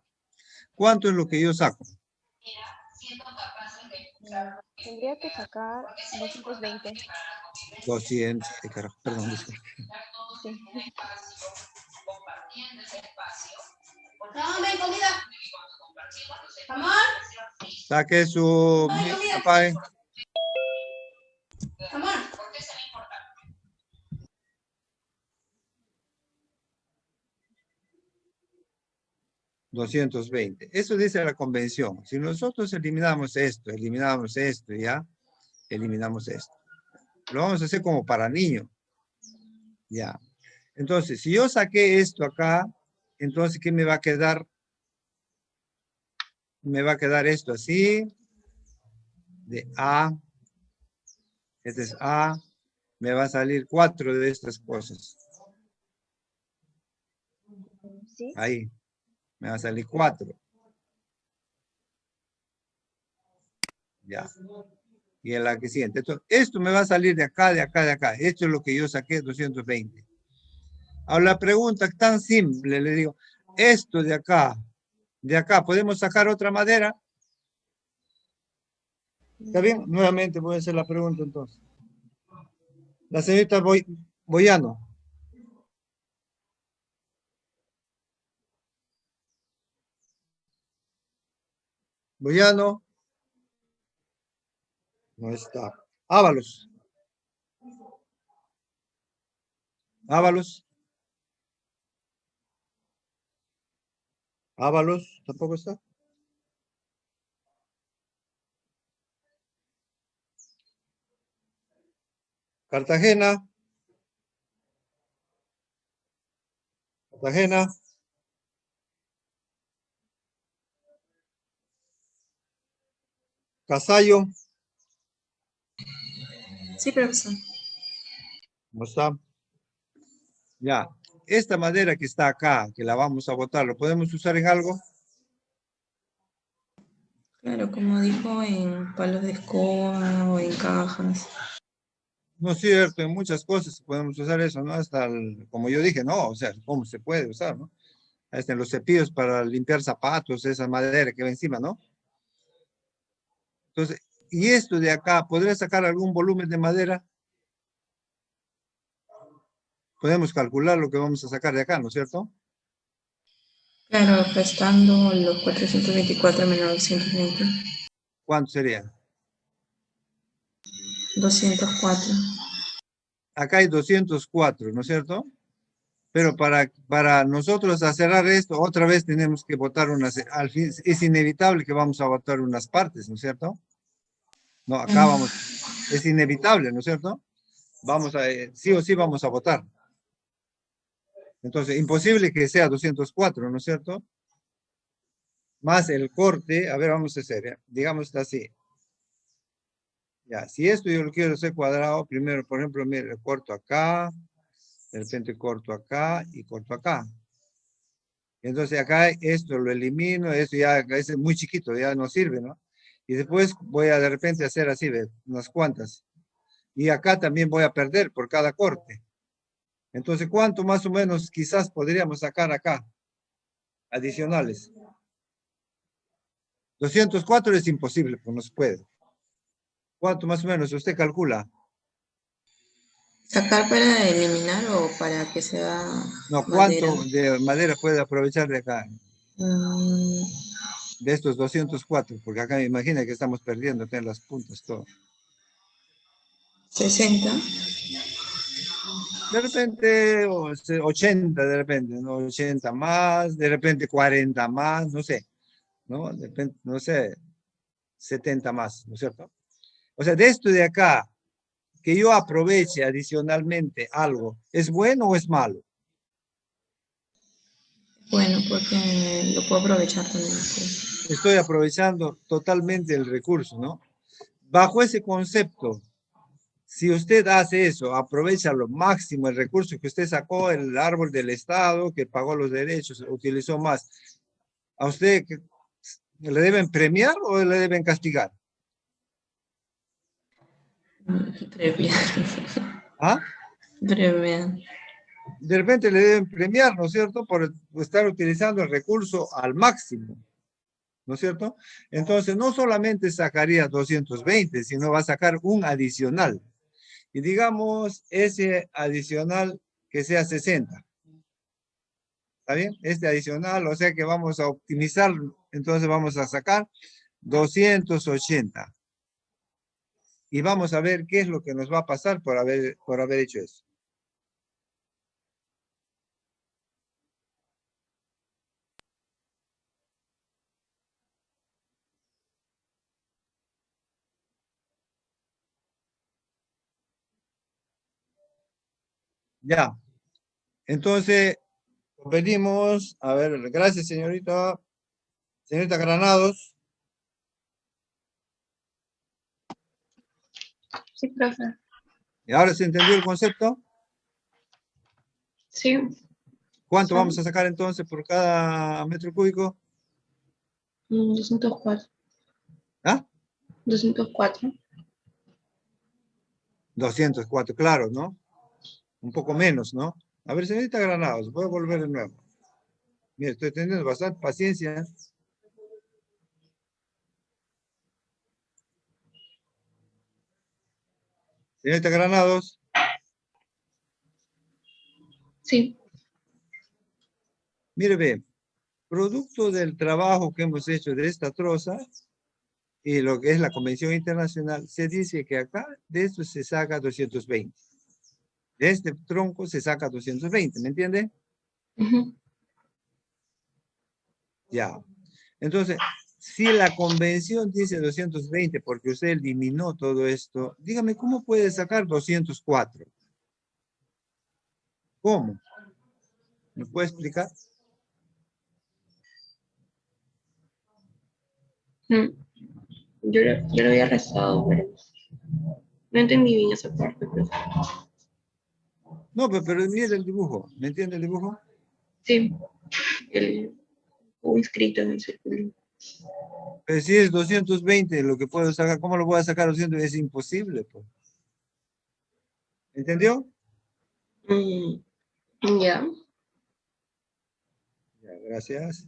¿cuánto es lo que yo saco? Tendría que sacar 220. 200, carajo, perdón. Disculpe. Sí. Saque su... Apague. $220. Eso dice la convención. Si nosotros eliminamos esto, ya, eliminamos esto. Lo vamos a hacer como para niños. Ya. Entonces, si yo saqué esto acá, entonces, ¿qué me va a quedar? Me va a quedar esto así, de A. Este es A. Me va a salir 4 de estas cosas. ¿Sí? Ahí. Me va a salir 4. Ya. Y en la que siguiente. Entonces, esto me va a salir de acá, de acá, de acá. Esto es lo que yo saqué, 220. Ahora la pregunta tan simple, le digo, esto de acá, ¿podemos sacar otra madera? ¿Está bien? Nuevamente voy a hacer la pregunta entonces. La señorita Boyano. Boyano. No está. Ábalos. Ábalos. Ábalos, tampoco está. Cartagena. Cartagena. Casallo. Sí, profesor. ¿Cómo está? Ya. Esta madera que está acá, que la vamos a botar, ¿lo podemos usar en algo? Claro, como dijo, en palos de escoba o en cajas. No es cierto, en muchas cosas podemos usar eso, ¿no? Hasta, como yo dije, no, o sea, ¿cómo se puede usar, no? Hasta en los cepillos para limpiar zapatos, esa madera que va encima, ¿no? Entonces, y esto de acá, ¿podría sacar algún volumen de madera? Podemos calcular lo que vamos a sacar de acá, ¿no es cierto? Claro, restando los 424 menos 220. ¿Cuánto sería? 204. Acá hay 204, ¿no es cierto? Pero para nosotros cerrar esto, otra vez tenemos que botar unas, al fin, es inevitable que vamos a botar unas partes, ¿no es cierto? No, acá vamos, es inevitable, ¿no es cierto? Vamos a, sí o sí vamos a votar. Entonces, imposible que sea 204, ¿no es cierto? Más el corte, a ver, vamos a hacer, digamos así. Ya, si esto yo lo quiero hacer cuadrado, primero, por ejemplo, mire, corto acá, de repente corto acá y corto acá. Entonces acá esto lo elimino, esto ya es muy chiquito, ya no sirve, ¿no? Y después voy a de repente hacer así, ¿ve? Unas cuantas. Y acá también voy a perder por cada corte. Entonces, ¿cuánto más o menos quizás podríamos sacar acá? Adicionales. 204 es imposible, pues no se puede. ¿Cuánto más o menos usted calcula? ¿Sacar para eliminar o para que sea No, madera? ¿cuánto de madera puede aprovechar de acá? Mm, De estos 204, porque acá me imagina que estamos perdiendo en las puntas todo. 60. De repente, 80 de repente, ¿no? 80 más, de repente 40 más, no sé, ¿no? De repente, no sé, 70 más, ¿no es cierto? O sea, de esto de acá, que yo aproveche adicionalmente algo, ¿es bueno o es malo? Bueno, porque lo puedo aprovechar también. Pues. Estoy aprovechando totalmente el recurso, ¿no? Bajo ese concepto, si usted hace eso, aprovecha lo máximo el recurso que usted sacó, el árbol del Estado, que pagó los derechos, utilizó más, ¿a usted le deben premiar o le deben castigar? Premiar. ¿Ah? Premiar. De repente le deben premiar, ¿no es cierto?, por estar utilizando el recurso al máximo, ¿no es cierto? Entonces, no solamente sacaría 220, sino va a sacar un adicional. Y digamos, ese adicional que sea 60. ¿Está bien? Este adicional, o sea que vamos a optimizarlo. Entonces vamos a sacar 280. Y vamos a ver qué es lo que nos va a pasar por haber hecho eso. Ya. Entonces, venimos, a ver, gracias señorita. Señorita Granados. Sí, profe. ¿Y ahora se entendió el concepto? Sí. ¿Cuánto vamos a sacar entonces por cada metro cúbico? 204. ¿Ah? 204. 204, claro, ¿no? Un poco menos, ¿no? A ver, señorita Granados, voy a volver de nuevo. Mire, estoy teniendo bastante paciencia. Señorita Granados. Sí. Mire, ve, producto del trabajo que hemos hecho de esta troza y lo que es la Convención Internacional, se dice que acá de esto se saca 220. De este tronco se saca 220, ¿me entiende? Ya. Entonces, si la convención dice 220 porque usted eliminó todo esto, dígame, ¿cómo puede sacar 204? ¿Cómo? ¿Me puede explicar? Yo lo había rezado, pero no entendí bien esa parte. Pero... No, pero mire el dibujo. ¿Me entiende el dibujo? Sí. Hubo inscrito en el círculo. Pero si es 220 lo que puedo sacar, ¿cómo lo voy a sacar 200? Es imposible, pues. ¿Entendió? Ya. Ya, gracias.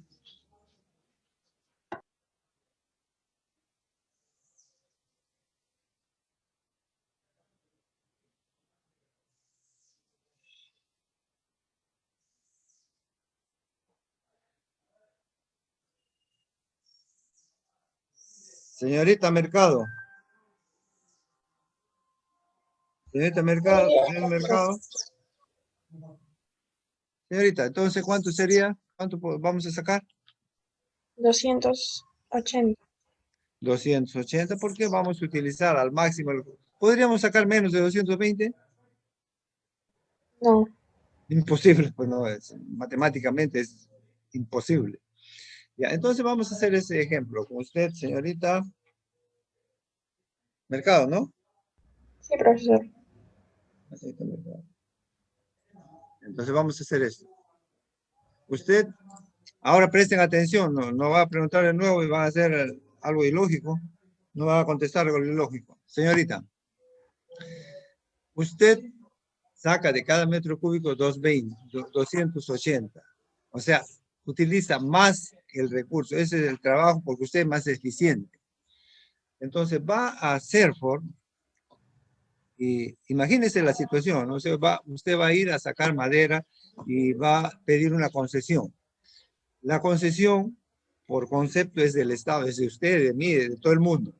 Señorita Mercado. Señorita Mercado, señor Mercado. Señorita, entonces, ¿cuánto sería? ¿Cuánto vamos a sacar? 280. 280, porque vamos a utilizar al máximo. ¿Podríamos sacar menos de 220? No. Imposible, pues no, matemáticamente es imposible. Ya, entonces vamos a hacer ese ejemplo con usted, señorita Mercado, ¿no? Sí, profesor. Entonces vamos a hacer esto. Usted, ahora presten atención, no va a preguntar de nuevo y van a hacer algo ilógico. No va a contestar algo ilógico. Señorita, usted saca de cada metro cúbico 280. O sea, utiliza más el recurso. Ese es el trabajo porque usted es más eficiente. Entonces va a Serford Y imagínese la situación, ¿no? Usted va a ir a sacar madera y va a pedir una concesión. La concesión, por concepto, es del Estado, es de usted, de mí, de todo el mundo.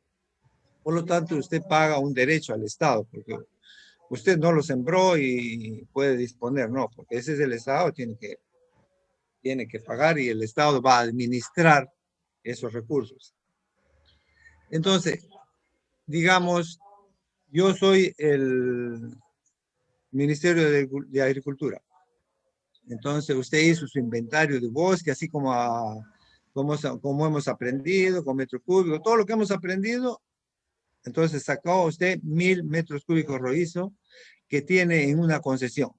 Por lo tanto, usted paga un derecho al Estado, porque usted no lo sembró y puede disponer, no, porque ese es el Estado, tiene que pagar y el Estado va a administrar esos recursos. Entonces, digamos, yo soy el Ministerio de Agricultura. Entonces, usted hizo su inventario de bosque, así como hemos aprendido, con metro cúbico, todo lo que hemos aprendido. Entonces, sacó usted 1000 metros cúbicos rojizo que tiene en una concesión.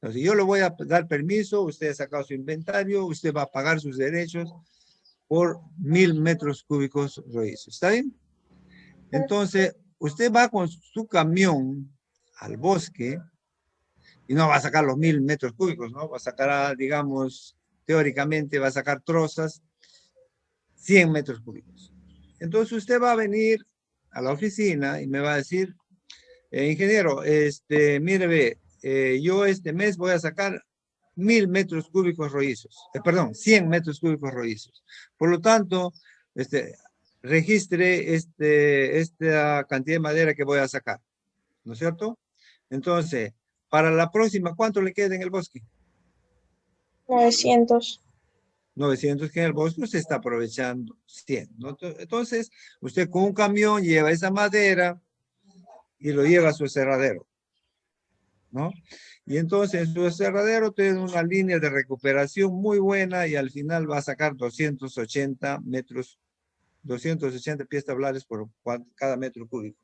Entonces, yo le voy a dar permiso, usted ha sacado su inventario, usted va a pagar sus derechos por 1000 metros cúbicos rojizo. ¿Está bien? Entonces, usted va con su camión al bosque y no va a sacar los 1000 metros cúbicos, ¿no? Va a sacar, digamos, teóricamente va a sacar trozas 100 metros cúbicos. Entonces, usted va a venir a la oficina y me va a decir, ingeniero, mire, ve, yo este mes voy a sacar 1000 metros cúbicos rojizos, perdón, 100 metros cúbicos rojizos. Por lo tanto, registre esta cantidad de madera que voy a sacar, ¿no es cierto? Entonces, para la próxima, ¿cuánto le queda en el bosque? 900. 900 que en el bosque usted está aprovechando 100, ¿no? Entonces, usted con un camión lleva esa madera y lo lleva a su aserradero, ¿no? Y entonces en su aserradero tiene una línea de recuperación muy buena y al final va a sacar 280 metros, 280 pies tablares por cada metro cúbico.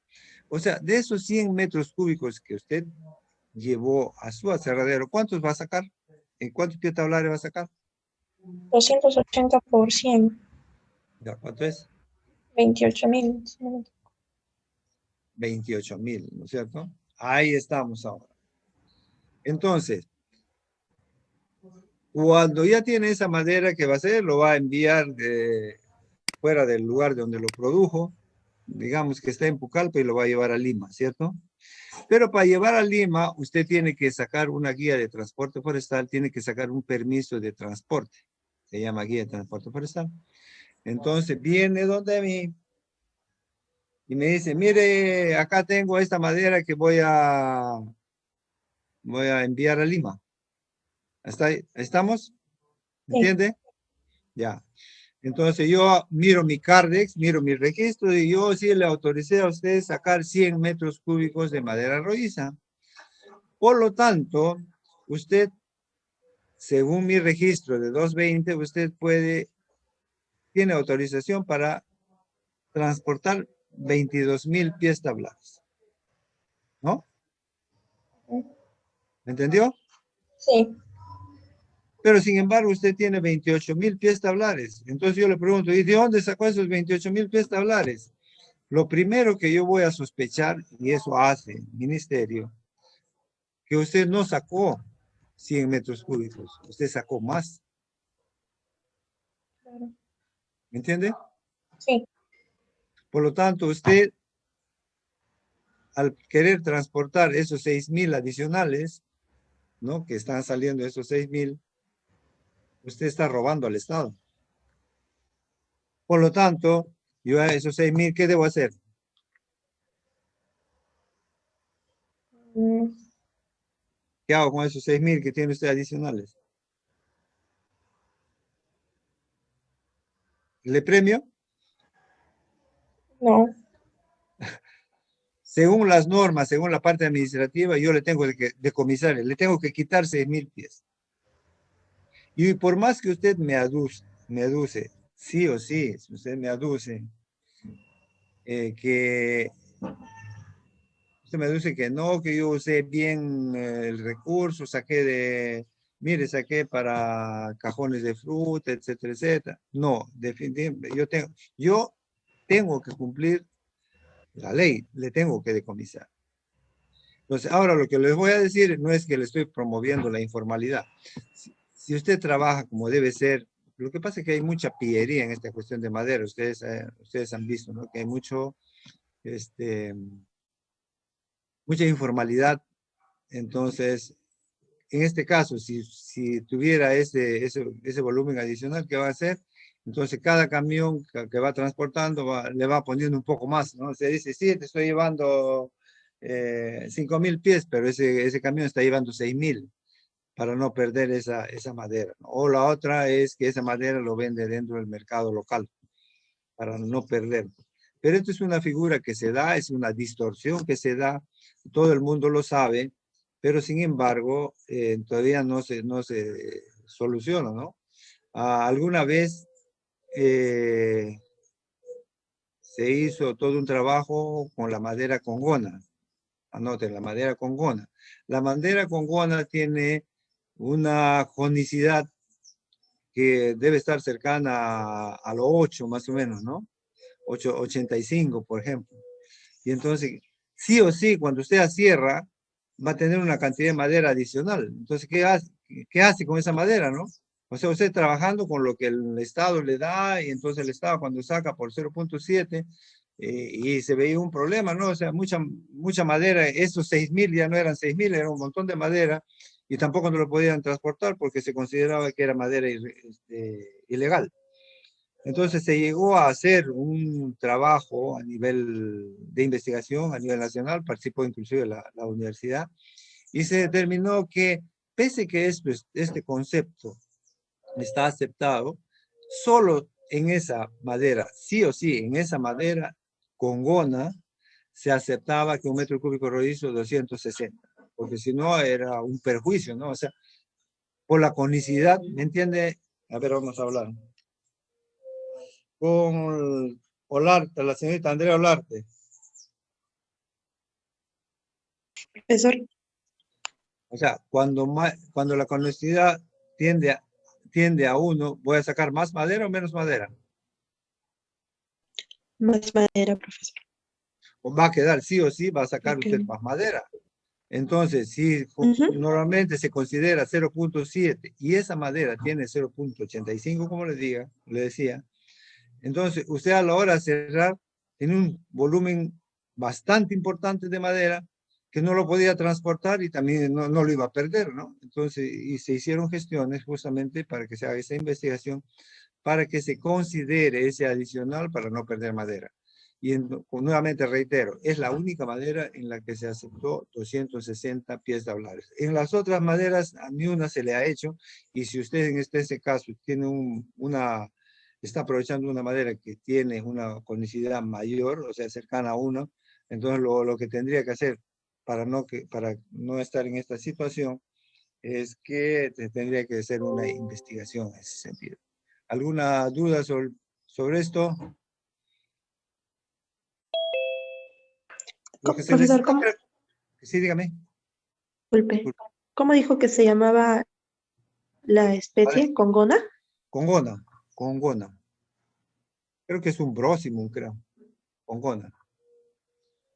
O sea, de esos 100 metros cúbicos que usted llevó a su aserradero, ¿cuántos va a sacar? ¿En cuántos pies tablares va a sacar? 280 por 100. ¿Ya cuánto es? 28.000. 28,000, ¿no es cierto? Ahí estamos ahora. Entonces, cuando ya tiene esa madera que va a hacer, lo va a enviar fuera del lugar donde lo produjo, digamos que está en Pucallpa y lo va a llevar a Lima, ¿cierto? Pero para llevar a Lima, usted tiene que sacar una guía de transporte forestal, tiene que sacar un permiso de transporte, se llama guía de transporte forestal. Entonces, viene donde mí y me dice, mire, acá tengo esta madera que voy a enviar a Lima. ¿Hasta ahí? ¿Estamos? ¿Entiende? Ya. Entonces yo miro mi Cardex, miro mi registro y yo sí le autoricé a usted sacar 100 metros cúbicos de madera rojiza. Por lo tanto, usted, según mi registro de 220, usted tiene autorización para transportar 22,000 pies tablares. ¿No? ¿Me entendió? Sí. Pero sin embargo usted tiene 28,000 pies tablares. Entonces yo le pregunto, ¿y de dónde sacó esos 28,000 pies tablares? Lo primero que yo voy a sospechar, y eso hace el ministerio, que usted no sacó 100 metros cúbicos, usted sacó más. Claro. ¿Me entiende? Sí. Por lo tanto, usted, al querer transportar esos 6,000 adicionales, ¿no? Que están saliendo esos 6,000, usted está robando al Estado. Por lo tanto, yo a esos 6,000, ¿qué debo hacer? ¿Qué hago con esos 6,000 que tiene usted adicionales? ¿Le premio? No. Según las normas, según la parte administrativa, yo le tengo que decomisar, le tengo que quitar 6,000 pies. Y por más que usted me aduce, sí o sí, si usted me aduce que no, que yo usé bien el recurso, mire, saqué para cajones de fruta, etcétera, etcétera. No, definitivamente, yo tengo que cumplir la ley, le tengo que decomisar. Entonces, ahora lo que les voy a decir no es que le estoy promoviendo la informalidad. Si usted trabaja como debe ser, lo que pasa es que hay mucha pillería en esta cuestión de madera. Ustedes han visto, ¿no? Que hay mucho, mucha informalidad. Entonces, en este caso, si tuviera ese volumen adicional, ¿qué va a hacer? Entonces, cada camión que va transportando le va poniendo un poco más, ¿no? Se dice, sí, te estoy llevando 5.000 pies, pero ese camión está llevando 6.000 para no perder esa madera, ¿no? O la otra es que esa madera lo vende dentro del mercado local para no perder. Pero esto es una figura que se da, es una distorsión que se da, todo el mundo lo sabe, pero sin embargo todavía no se soluciona, ¿no? Alguna vez se hizo todo un trabajo con la madera congona. Anoten, la madera congona. La madera congona tiene una conicidad que debe estar cercana a lo 8 más o menos, ¿no? 8,85, por ejemplo. Y entonces, sí o sí, cuando usted acierra, va a tener una cantidad de madera adicional. Entonces, ¿qué hace con esa madera, no? O sea, usted trabajando con lo que el Estado le da, y entonces el Estado cuando saca por 0,7, y se veía un problema, ¿no? O sea, mucha madera, esos 6.000 ya no eran 6.000, era un montón de madera, y tampoco no lo podían transportar porque se consideraba que era madera ilegal. Entonces se llegó a hacer un trabajo a nivel de investigación, a nivel nacional, participó inclusive la universidad, y se determinó que pese que este concepto está aceptado, solo en esa madera, sí o sí, en esa madera congona, se aceptaba que un metro cúbico rodizo 260, porque si no era un perjuicio, ¿no? O sea, por la conicidad, ¿me entiende? A ver, vamos a hablar con Olarte, la señorita Andrea Olarte. Profesor, O sea, cuando la conicidad tiende a 1, ¿voy a sacar más madera o menos madera? más madera, profesor. O va a quedar sí o sí, va a sacar Ok. usted más madera. Entonces, si Ujú. normalmente se considera 0,7 y esa madera tiene 0,85, como le decía, entonces usted a la hora de cerrar tiene un volumen bastante importante de madera que no lo podía transportar y también no lo iba a perder, ¿no? Entonces, y se hicieron gestiones justamente para que se haga esa investigación, para que se considere ese adicional para no perder madera. Y nuevamente reitero, es la única madera en la que se aceptó 260 pies tablares. En las otras maderas, a ni una se le ha hecho, y si usted en este caso tiene está aprovechando una madera que tiene una conicidad mayor, o sea, cercana a 1, entonces lo que tendría que hacer para no estar en esta situación es que tendría que hacer una investigación en ese sentido. ¿Alguna duda sobre esto? Lo que se Profesor, necesita, sí, dígame. disculpe, ¿cómo dijo que se llamaba la especie? ¿Congona? Congona. Creo que es un brósimo, creo. Congona.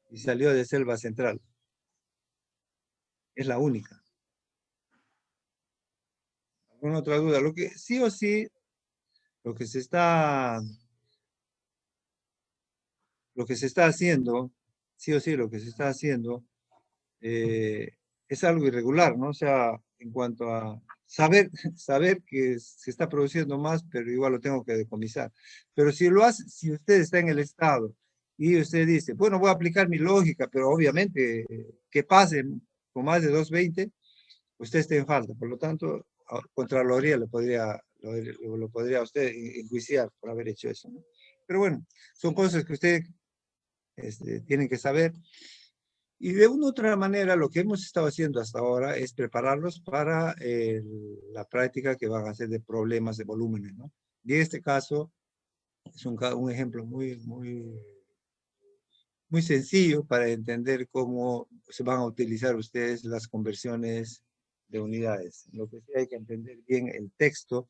Y salió de Selva Central. Es la única. ¿Alguna otra duda? Lo que sí o sí, lo que se está haciendo, sí o sí, lo que se está haciendo es algo irregular, ¿no? O sea, en cuanto a saber que se está produciendo más, pero igual lo tengo que decomisar. Pero si si usted está en el Estado y usted dice, bueno, voy a aplicar mi lógica, pero obviamente que pase con más de 220, usted está en falta. Por lo tanto, Contraloría lo podría a usted enjuiciar por haber hecho eso, ¿no? Pero bueno, son cosas que usted tienen que saber. Y de una u otra manera, lo que hemos estado haciendo hasta ahora es prepararlos para la práctica que van a hacer de problemas de volúmenes, ¿no? Y en este caso, es un ejemplo muy sencillo para entender cómo se van a utilizar ustedes las conversiones de unidades. Lo que sí hay que entender bien el texto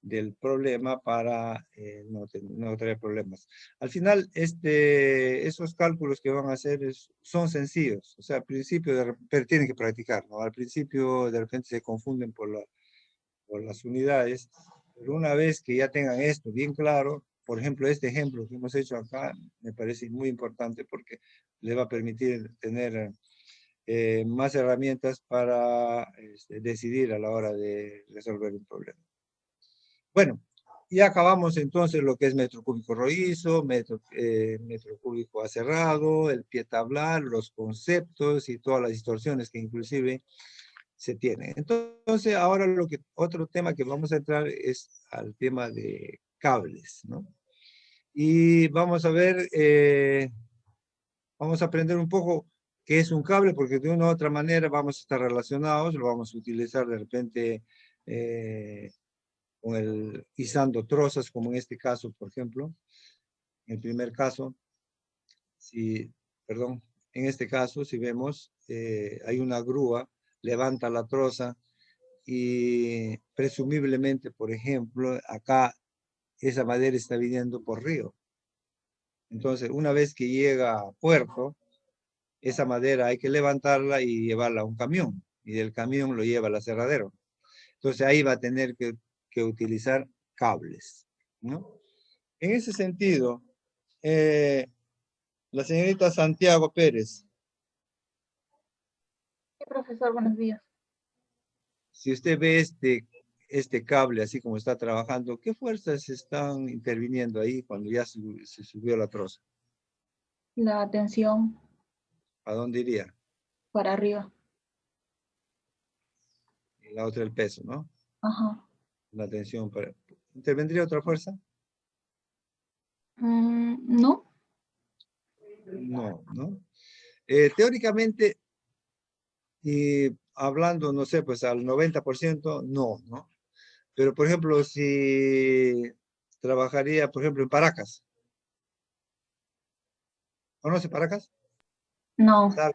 del problema para no tener problemas. Al final, esos cálculos que van a hacer son sencillos. O sea, al principio, pero tienen que practicar, ¿no? Al principio, de repente, se confunden por las unidades, pero una vez que ya tengan esto bien claro, por ejemplo, este ejemplo que hemos hecho acá, me parece muy importante porque le va a permitir tener más herramientas para decidir a la hora de resolver un problema. Bueno, ya acabamos entonces lo que es metro cúbico rojizo, metro cúbico aserrado, el pie tablar, los conceptos y todas las distorsiones que inclusive se tienen. Entonces, ahora otro tema que vamos a entrar es al tema de cables, ¿no? Y vamos a ver, vamos a aprender un poco qué es un cable, porque de una u otra manera vamos a estar relacionados, lo vamos a utilizar de repente izando trozas, como en este caso, por ejemplo. En el primer caso, perdón, en este caso, si vemos, hay una grúa, levanta la troza y presumiblemente, por ejemplo, acá esa madera está viniendo por río. Entonces, una vez que llega a puerto, esa madera hay que levantarla y llevarla a un camión, y del camión lo lleva al aserradero. Entonces, ahí va a tener que utilizar cables, ¿no? En ese sentido, la señorita Santiago Pérez. Sí, profesor, buenos días. Si usted ve este cable así como está trabajando, ¿qué fuerzas están interviniendo ahí cuando ya se subió la troza? La tensión ¿A dónde iría? para arriba. Y la otra el peso, ¿no? Ajá. La tensión. ¿Intervendría otra fuerza? No. No, ¿no? Teóricamente, y hablando, no sé, pues al 90%, no, ¿no? Pero, por ejemplo, si trabajaría, por ejemplo, en Paracas. ¿Conoce Paracas? No. ¿Sabe?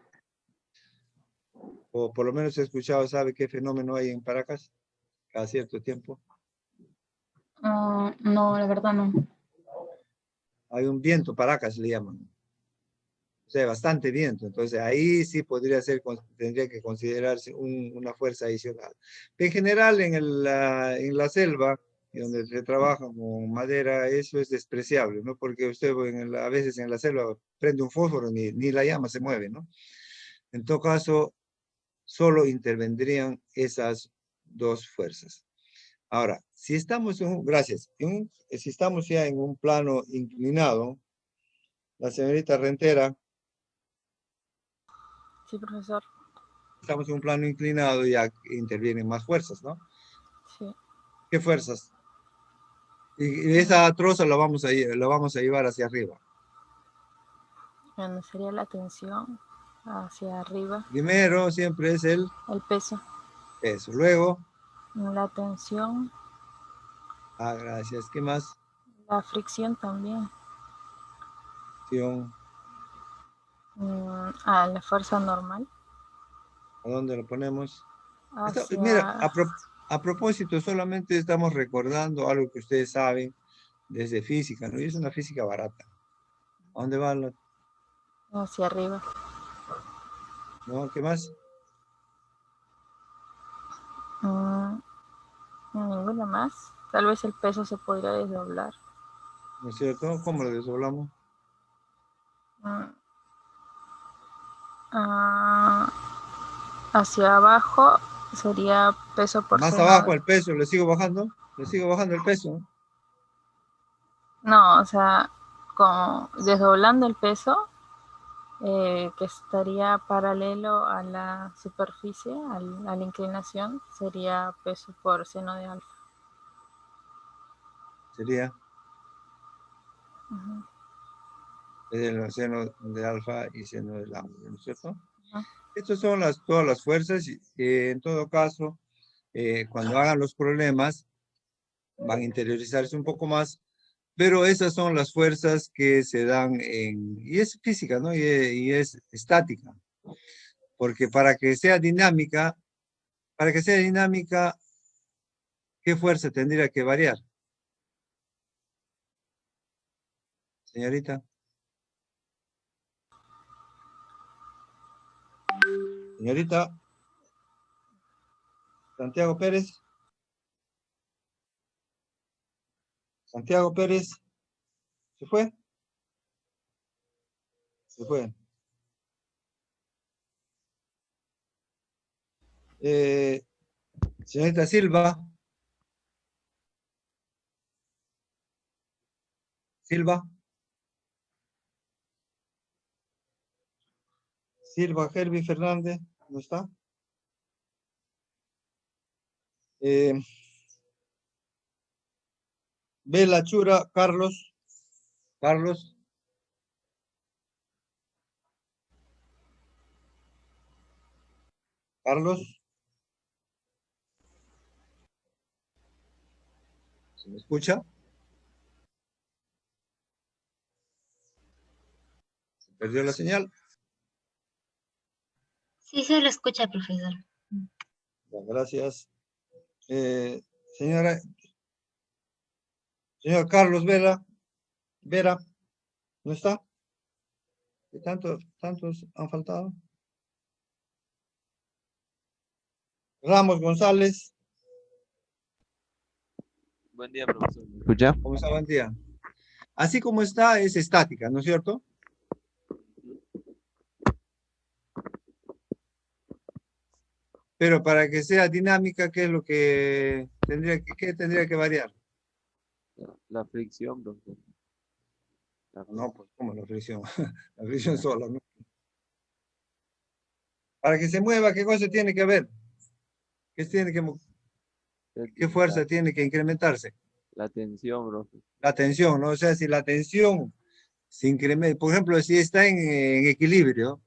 O por lo menos he escuchado, ¿sabe qué fenómeno hay en Paracas cada cierto tiempo? No, la verdad no. Hay un viento Paracas, le llaman. O sea, bastante viento. Entonces, ahí sí tendría que considerarse una fuerza adicional. En general, en la selva, donde se trabaja con madera, eso es despreciable, ¿no? Porque usted a veces en la selva prende un fósforo, ni la llama se mueve, ¿no? En todo caso, solo intervendrían esas dos fuerzas. Ahora, si estamos si estamos ya en un plano inclinado, la señorita Rentera, Sí, profesor. estamos en un plano inclinado y ya intervienen más fuerzas, ¿no? Sí. ¿Qué fuerzas? Y esa troza la vamos a llevar hacia arriba. Bueno, sería la tensión hacia arriba. Primero siempre es el peso. peso. Luego. La tensión. Gracias. ¿Qué más? La fricción también. Fricción. La fuerza normal. ¿A dónde lo ponemos? Hacia... Mira, a propósito, solamente estamos recordando algo que ustedes saben desde física, ¿no? Y es una física barata. ¿A dónde van? Hacia arriba. ¿No? ¿Qué más? Ninguna más. Tal vez el peso se podría desdoblar. ¿No es cierto? ¿Cómo lo desdoblamos? Hacia abajo sería peso por Más seno. abajo el peso, le sigo bajando el peso. No, o sea, como desdoblando el peso, que estaría paralelo a la superficie, a la inclinación, sería peso por seno de alfa. Sería. El seno de alfa y seno del ángulo, ¿no es cierto? Estas son todas las fuerzas. En todo caso, cuando hagan los problemas, van a interiorizarse un poco más, pero esas son las fuerzas que se dan y es física, ¿no? Y es estática. Porque para que sea dinámica, ¿qué fuerza tendría que variar? Señorita. Señorita. Santiago Pérez. Santiago Pérez. ¿Se fue? Se fue. Señorita Silva. Silva. Silva Herbie Fernández, ¿no está? Bela Chura, Carlos. Carlos. Carlos. ¿Se me escucha? ¿Se perdió la señal? Sí, se lo escucha, profesor. Bueno, gracias. Señor Carlos Vera, ¿no está? ¿Qué tantos han faltado? Ramos González. Buen día, profesor. ¿Me escucha? ¿Cómo está? Buen día. Así como está, es estática, ¿no es cierto? Pero para que sea dinámica, ¿qué es lo que tendría que variar? La fricción, profesor. No, pues, ¿cómo la fricción? La fricción sola, ¿no? Para que se mueva, ¿qué cosa tiene que haber? ¿Qué fuerza tiene que incrementarse? La tensión, profesor. La tensión, ¿no? O sea, si la tensión se incrementa, por ejemplo, si está en equilibrio,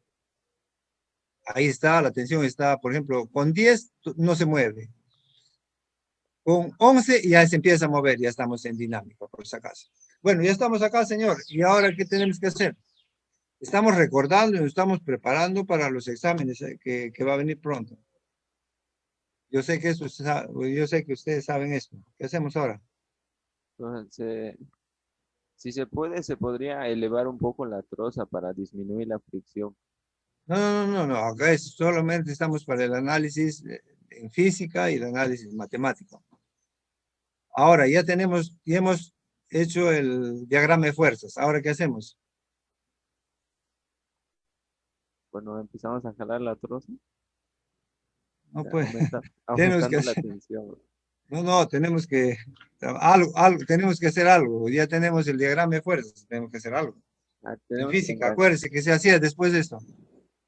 ahí está, la tensión está, por ejemplo, con 10 no se mueve. Con 11 ya se empieza a mover, ya estamos en dinámica, por si acaso. Bueno, ya estamos acá, señor. ¿Y ahora qué tenemos que hacer? Estamos recordando y nos estamos preparando para los exámenes que va a venir pronto. Yo sé que ustedes saben esto. ¿Qué hacemos ahora? Si se puede, se podría elevar un poco la troza para disminuir la fricción. No. Acá solamente estamos para el análisis en física y el análisis matemático. Ahora ya hemos hecho el diagrama de fuerzas. ¿Ahora qué hacemos? Bueno, empezamos a jalar la troza. No, pues, Aumentando la tensión. No, tenemos que tenemos que hacer algo. Ya tenemos el diagrama de fuerzas, tenemos que hacer algo. En física, acuérdense que se hacía después de esto.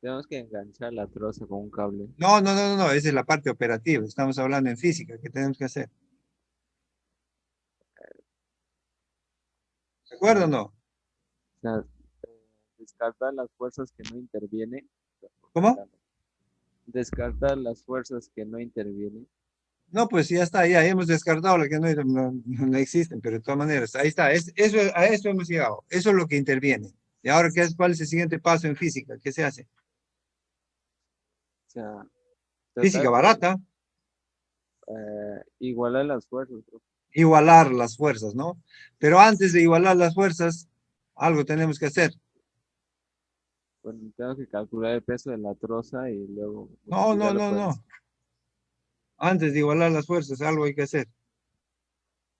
Tenemos que enganchar la troza con un cable. No, esa es la parte operativa. Estamos hablando en física, ¿qué tenemos que hacer? ¿De acuerdo o no? O sea, descartar las fuerzas que no intervienen. ¿Cómo? Descartar las fuerzas que no intervienen. No, pues ya está, ya hemos descartado las que no existen, pero de todas maneras, ahí está, a eso hemos llegado, eso es lo que interviene. Y ahora, ¿cuál es el siguiente paso en física? ¿Qué se hace? O sea, física barata. Igualar las fuerzas. Igualar las fuerzas, ¿no? Pero antes de igualar las fuerzas, algo tenemos que hacer. Bueno, tengo que calcular el peso de la troza y luego... No. Antes de igualar las fuerzas, algo hay que hacer.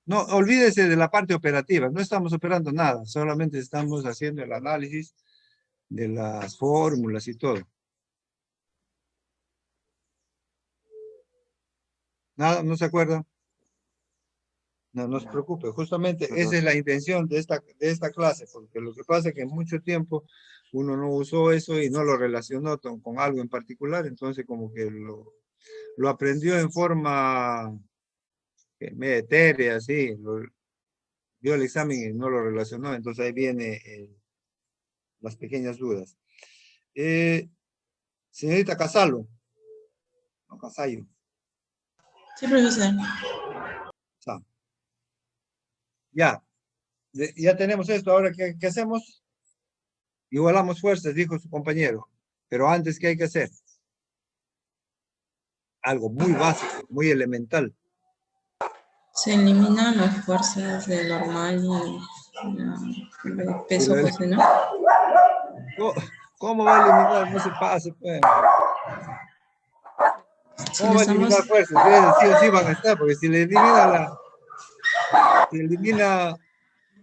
No, olvídese de la parte operativa. No estamos operando nada. Solamente estamos haciendo el análisis de las fórmulas y todo. Nada, ¿no se acuerda? No se preocupe. Justamente esa es la intención de esta clase. Porque lo que pasa es que en mucho tiempo uno no usó eso y no lo relacionó con algo en particular. Entonces como que lo aprendió en forma media etérea, así, vio el examen y no lo relacionó, entonces ahí viene las pequeñas dudas. Señorita Casalo, no Casallo. Sí, profesor. Ya tenemos esto, ahora ¿qué hacemos? Igualamos fuerzas, dijo su compañero, pero antes, ¿qué hay que hacer? Algo muy básico, muy elemental. Se eliminan las fuerzas de normal y el peso, pues, ¿no? ¿Cómo va a eliminar? No se pase, pues. ¿Cómo va a eliminar fuerzas? Sí o sí van a estar, porque si le elimina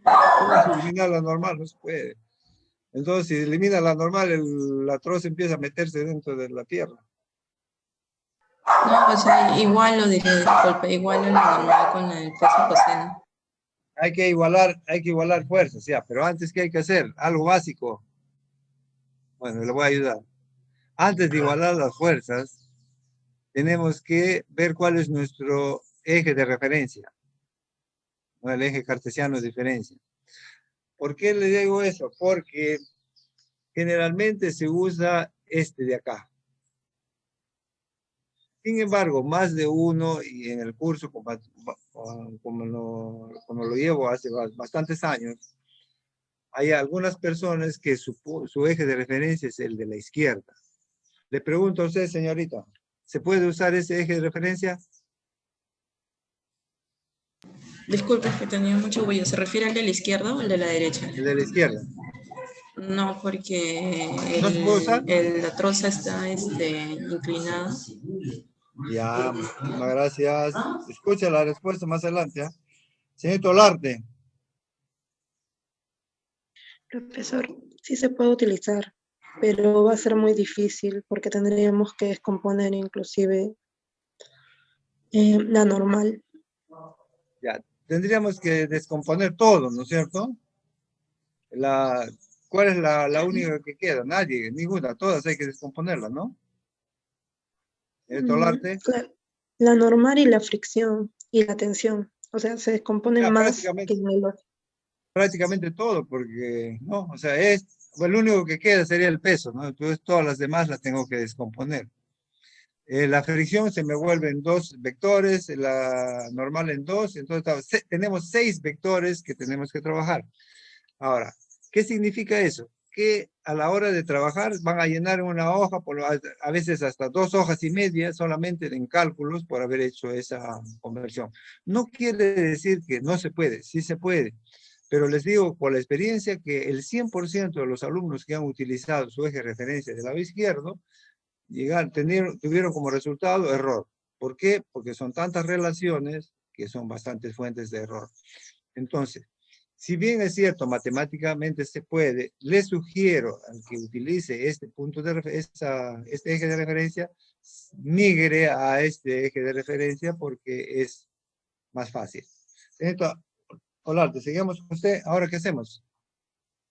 ¿cómo se elimina la normal? No se puede. Entonces, si elimina la normal, la troza empieza a meterse dentro de la tierra. No, o sea, igual lo diré, disculpe, igual a la normal con el peso coseno. Hay que igualar fuerzas, ya, pero antes, ¿qué hay que hacer? Algo básico. Bueno, le voy a ayudar. Antes de igualar las fuerzas, tenemos que ver cuál es nuestro eje de referencia, ¿no? El eje cartesiano de diferencia. ¿Por qué le digo eso? Porque generalmente se usa este de acá. Sin embargo, más de uno, y en el curso, como lo llevo hace bastantes años, hay algunas personas que su eje de referencia es el de la izquierda. Le pregunto a usted, señorita, ¿se puede usar ese eje de referencia? Disculpe, que tenía mucho bullo. ¿Se refiere al de la izquierda o al de la derecha? El de la izquierda. No, porque ¿No se puede usar? la troza está inclinada. Ya, muchísimas gracias. Escucha la respuesta más adelante. ¿Eh? Señor Olarte. Profesor, sí se puede utilizar, pero va a ser muy difícil porque tendríamos que descomponer inclusive la normal. Ya, tendríamos que descomponer todo, ¿no es cierto? ¿Cuál es la única que queda? Nadie, ninguna, todas hay que descomponerlas, ¿no? Olarte. La normal y la fricción y la tensión, o sea, se descomponen más que el melón. Prácticamente todo, porque, ¿no? O sea, lo único que queda sería el peso, ¿no? Entonces todas las demás las tengo que descomponer. La fricción se me vuelve en 2 vectores, la normal en 2, entonces tenemos 6 vectores que tenemos que trabajar. Ahora, ¿qué significa eso? Que a la hora de trabajar van a llenar una hoja, a veces hasta 2 hojas y media, solamente en cálculos por haber hecho esa conversión. No quiere decir que no se puede, sí se puede. Pero les digo por la experiencia que el 100% de los alumnos que han utilizado su eje de referencia del lado izquierdo, tuvieron como resultado error. ¿Por qué? Porque son tantas relaciones que son bastantes fuentes de error. Entonces, si bien es cierto, matemáticamente se puede, les sugiero al que utilice este eje de referencia, migre a este eje de referencia porque es más fácil. Entonces, Olarte, seguimos con usted. ¿Ahora qué hacemos?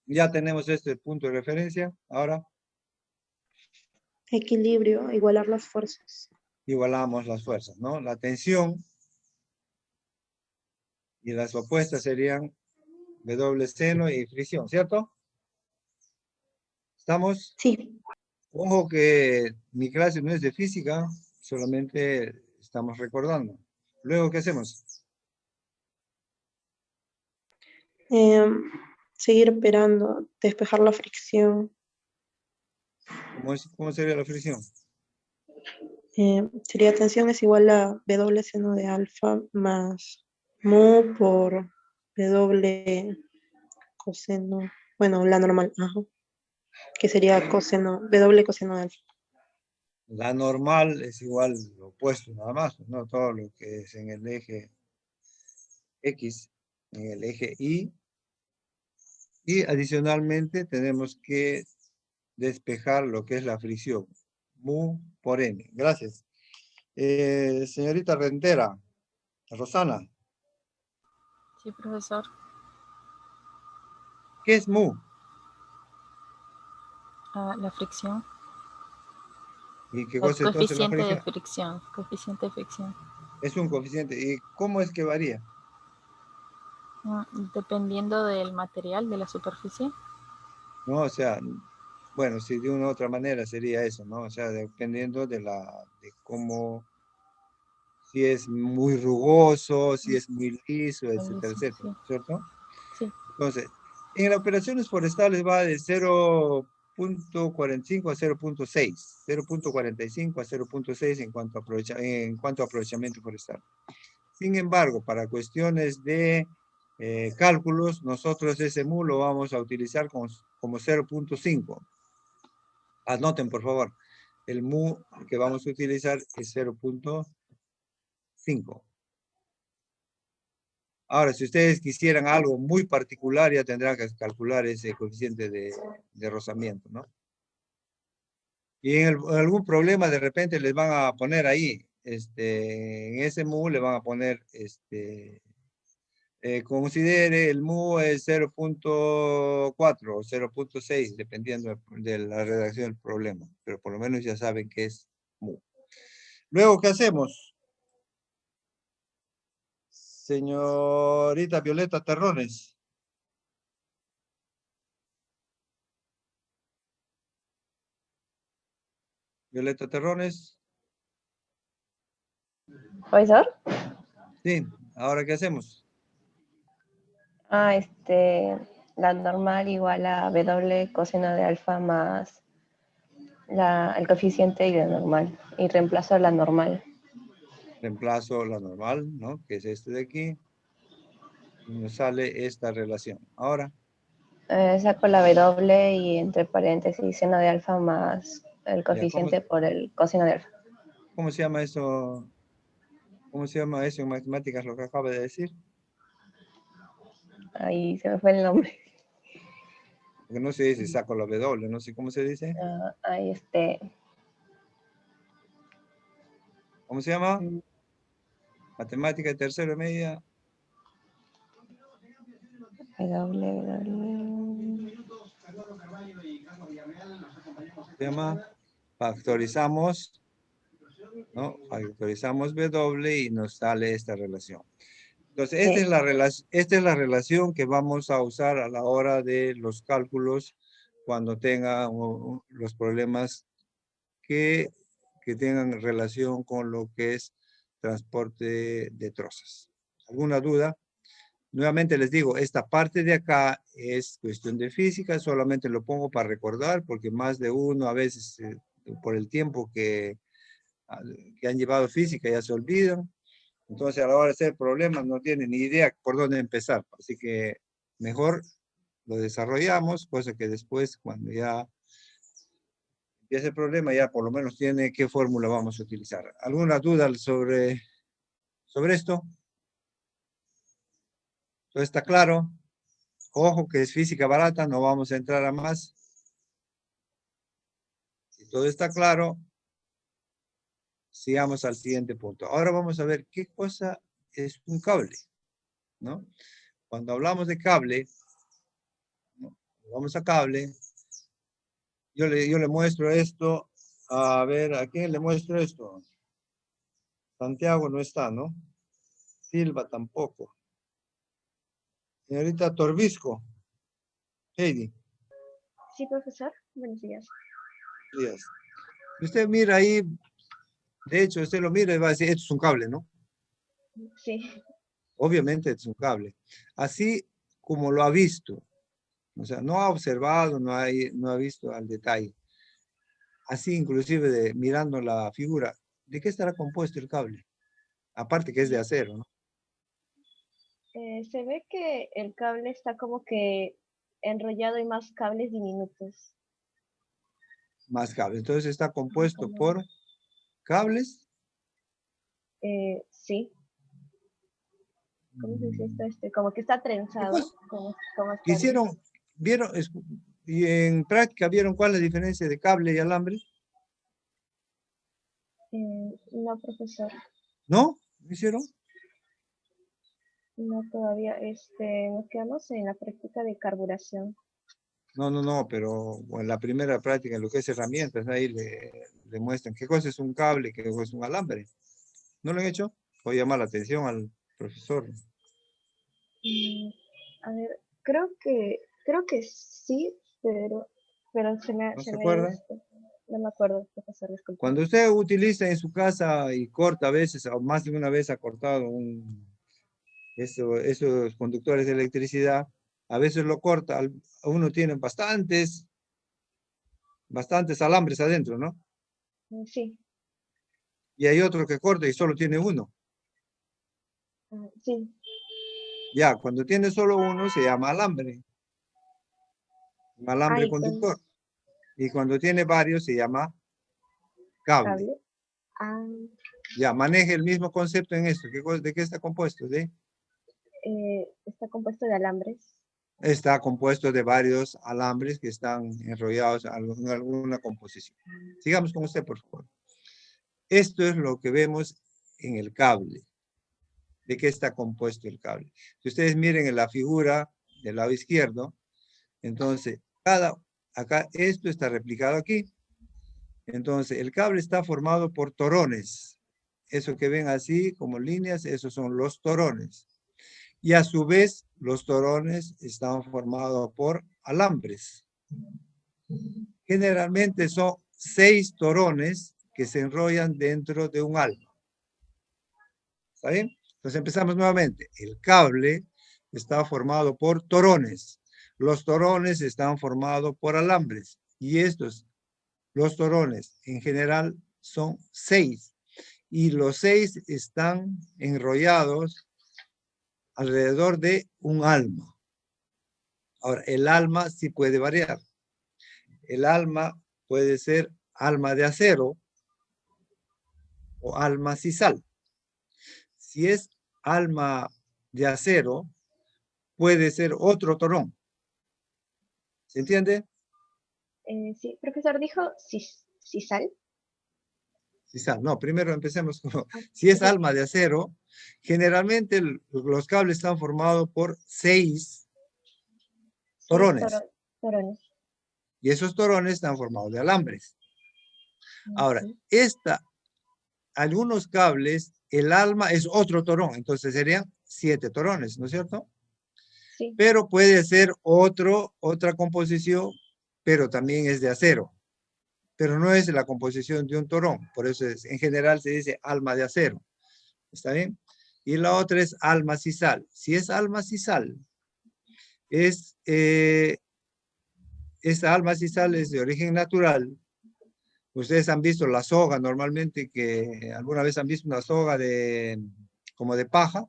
Ya tenemos este punto de referencia. Ahora. Equilibrio, igualar las fuerzas. Igualamos las fuerzas, ¿no? La tensión y las opuestas serían W seno y fricción, ¿cierto? ¿Estamos? Sí. Ojo que mi clase no es de física, solamente estamos recordando. Luego, ¿qué hacemos? Seguir operando, despejar la fricción. ¿Cómo sería la fricción? Sería tensión es igual a W seno de alfa más mu por W coseno, bueno, la normal, que sería coseno, W coseno de alfa. La normal es igual lo opuesto, nada más, no todo lo que es en el eje X, en el eje Y. Y adicionalmente tenemos que despejar lo que es la fricción. Mu por N. Gracias. Señorita Rentera, Rosana. Sí, profesor. ¿Qué es mu? La fricción. ¿Y qué cosa El entonces la coeficiente de fricción? fricción. Coeficiente de fricción. Es un coeficiente. ¿Y cómo es que varía? Dependiendo del material, de la superficie. No, o sea, bueno, si de una u otra manera sería eso, ¿no? O sea, dependiendo de cómo, si es muy rugoso, si es muy liso, etcétera, etcétera, Sí. ¿cierto? Sí. Entonces, en las operaciones forestales va de 0.45 a 0.6, 0.45 a 0.6 en cuanto a aprovechamiento forestal. Sin embargo, para cuestiones de cálculos, nosotros ese mu lo vamos a utilizar como 0.5. Anoten, por favor. El mu que vamos a utilizar es 0.5. Ahora, si ustedes quisieran algo muy particular, ya tendrán que calcular ese coeficiente de rozamiento, ¿no? Y en algún problema, de repente, les van a poner ahí en ese mu le van a poner, considere el mu es 0.4 o 0.6, dependiendo de la redacción del problema. Pero por lo menos ya saben que es mu. Luego, ¿qué hacemos? Señorita Violeta Terrones. Violeta Terrones. Profesor. Sí, ¿ahora qué hacemos? La normal igual a W coseno de alfa más el coeficiente y la normal. Y reemplazo la normal. Reemplazo la normal, ¿no? Que es este de aquí. Y nos sale esta relación. Ahora. Saco la W y entre paréntesis seno de alfa más el coeficiente por el coseno de alfa. ¿Cómo se llama eso? ¿Cómo se llama eso en matemáticas, lo que acaba de decir? Ahí se me fue el nombre. Porque no se dice saco la W, no sé cómo se dice. ¿Cómo se llama? Matemática de tercero y media. Se llama factorizamos, ¿no? Factorizamos W y nos sale esta relación. Entonces, esta es la relación que vamos a usar a la hora de los cálculos cuando tenga los problemas que tengan relación con lo que es transporte de trozas. ¿Alguna duda? Nuevamente les digo, esta parte de acá es cuestión de física, solamente lo pongo para recordar, porque más de uno a veces, por el tiempo que han llevado física, ya se olvidan. Entonces, a la hora de hacer problemas, no tienen ni idea por dónde empezar. Así que mejor lo desarrollamos, cosa que después, cuando ya empiece el problema, ya por lo menos tiene qué fórmula vamos a utilizar. ¿Alguna duda sobre esto? ¿Todo está claro? Ojo que es física barata, no vamos a entrar a más. Si todo está claro, sigamos al siguiente punto. Ahora vamos a ver qué cosa es un cable, ¿no? Cuando hablamos de cable, ¿no? Vamos a cable. Yo le muestro esto. A ver, ¿a quién le muestro esto? Santiago no está, ¿no? Silva tampoco. Señorita Torbisco. Heidi. Sí, profesor. Buenos días. Buenos días. Usted mira ahí, de hecho, usted lo mira y va a decir, esto es un cable, ¿no? Sí. Obviamente es un cable. Así como lo ha visto. O sea, no ha observado, no ha visto al detalle. Así inclusive mirando la figura, ¿de qué estará compuesto el cable? Aparte que es de acero, ¿no? Se ve que el cable está como que enrollado en más cables diminutos. Más cables. Entonces está compuesto por cables. Sí. ¿Cómo se dice esto? Como que está trenzado. ¿Vieron? Y en práctica, ¿vieron cuál es la diferencia de cable y alambre? No, profesor. ¿No? ¿Me hicieron? No, todavía. Nos quedamos en la práctica de carburación. No, pero en la primera práctica, en lo que es herramientas, ahí le muestran qué cosa es un cable, qué cosa es un alambre. ¿No lo han hecho? Voy a llamar la atención al profesor. A ver, creo que sí, pero se me... ¿No se acuerda? No me acuerdo, profesor, disculpe. Cuando usted utiliza en su casa y corta a veces, o más de una vez ha cortado esos conductores de electricidad, a veces lo corta, uno tiene bastantes alambres adentro, ¿no? Sí. Y hay otro que corta y solo tiene uno. Sí. Ya, cuando tiene solo uno se llama alambre. Un alambre conductor. Y cuando tiene varios se llama cable. Ya, maneje el mismo concepto en esto. ¿De qué está compuesto? Está compuesto de alambres. Está compuesto de varios alambres que están enrollados en alguna composición. Sigamos con usted, por favor. Esto es lo que vemos en el cable. ¿De qué está compuesto el cable? Si ustedes miren en la figura del lado izquierdo, entonces, acá esto está replicado aquí. Entonces, el cable está formado por torones. Eso que ven así como líneas, esos son los torones. Y a su vez, los torones están formados por alambres. Generalmente son 6 torones que se enrollan dentro de un alma. ¿Está bien? Entonces empezamos nuevamente. El cable está formado por torones. Los torones están formados por alambres. Y los torones en general son 6. Y los 6 están enrollados alrededor de un alma. Ahora, el alma sí puede variar. El alma puede ser alma de acero o alma sisal. Si es alma de acero, puede ser otro torón. ¿Se entiende? Sí, profesor, dijo sisal. Sisal, no, primero empecemos con... Si es alma de acero, generalmente los cables están formados por 6 torones. Torones. Y esos torones están formados de alambres. Ahora, algunos cables, el alma es otro torón, entonces serían 7 torones, ¿no es cierto? Sí. Pero puede ser otra composición, pero también es de acero. Pero no es la composición de un torón, por eso en general se dice alma de acero. ¿Está bien? Y la otra es alma sisal. Si es alma sisal, esta alma sisal es de origen natural. Ustedes han visto la soga normalmente, que alguna vez han visto una soga como de paja.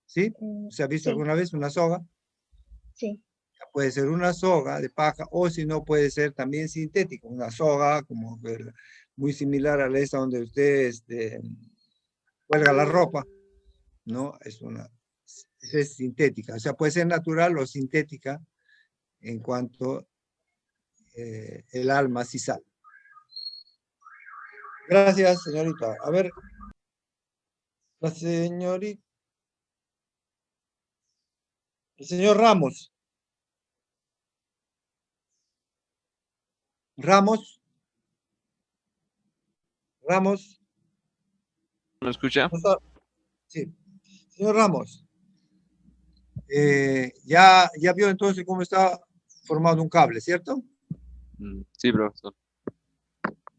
¿Sí? ¿Se ha visto alguna vez una soga? Sí. Puede ser una soga de paja o si no puede ser también sintética. Una soga como muy similar a esa donde usted cuelga la ropa. ¿No? Esa es sintética. O sea, puede ser natural o sintética en cuanto el alma sisal. Gracias, señorita. A ver, la señorita. El señor Ramos. Ramos. ¿Me escucha? Sí. Señor Ramos. Ya vio entonces cómo está formado un cable, ¿cierto? Sí, profesor.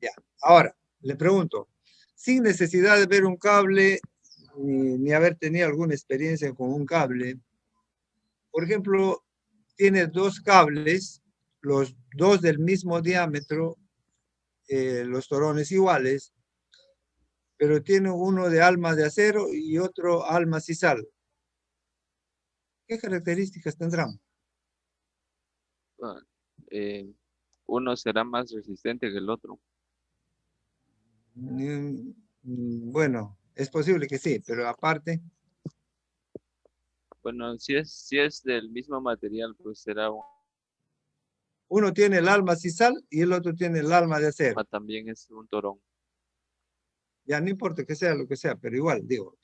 Ya. Ahora, le pregunto, sin necesidad de ver un cable ni haber tenido alguna experiencia con un cable, por ejemplo, tiene 2 cables, los 2 del mismo diámetro, los torones iguales, pero tiene uno de alma de acero y otro alma sisal. ¿Qué características tendrán? Uno será más resistente que el otro. Bueno, es posible que sí, pero aparte... Bueno, si es del mismo material, pues será uno tiene el alma sisal y el otro tiene el alma de acero. También es un torón. Ya no importa que sea lo que sea, pero igual, digo,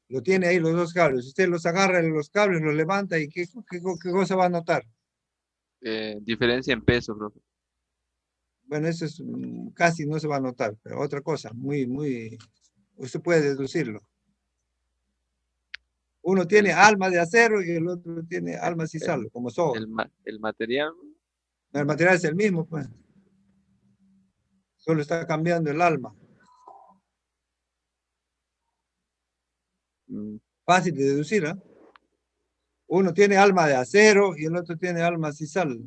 lo tiene ahí los 2 cables. Usted los agarra los cables, los levanta y ¿qué cosa va a notar? Diferencia en peso, profe. Bueno, eso es casi no se va a notar, pero otra cosa, usted puede deducirlo. Uno tiene alma de acero y el otro tiene alma sisal, como soga. El material. El material es el mismo, pues. Solo está cambiando el alma. Fácil de deducir, ¿eh? Uno tiene alma de acero y el otro tiene alma sisal,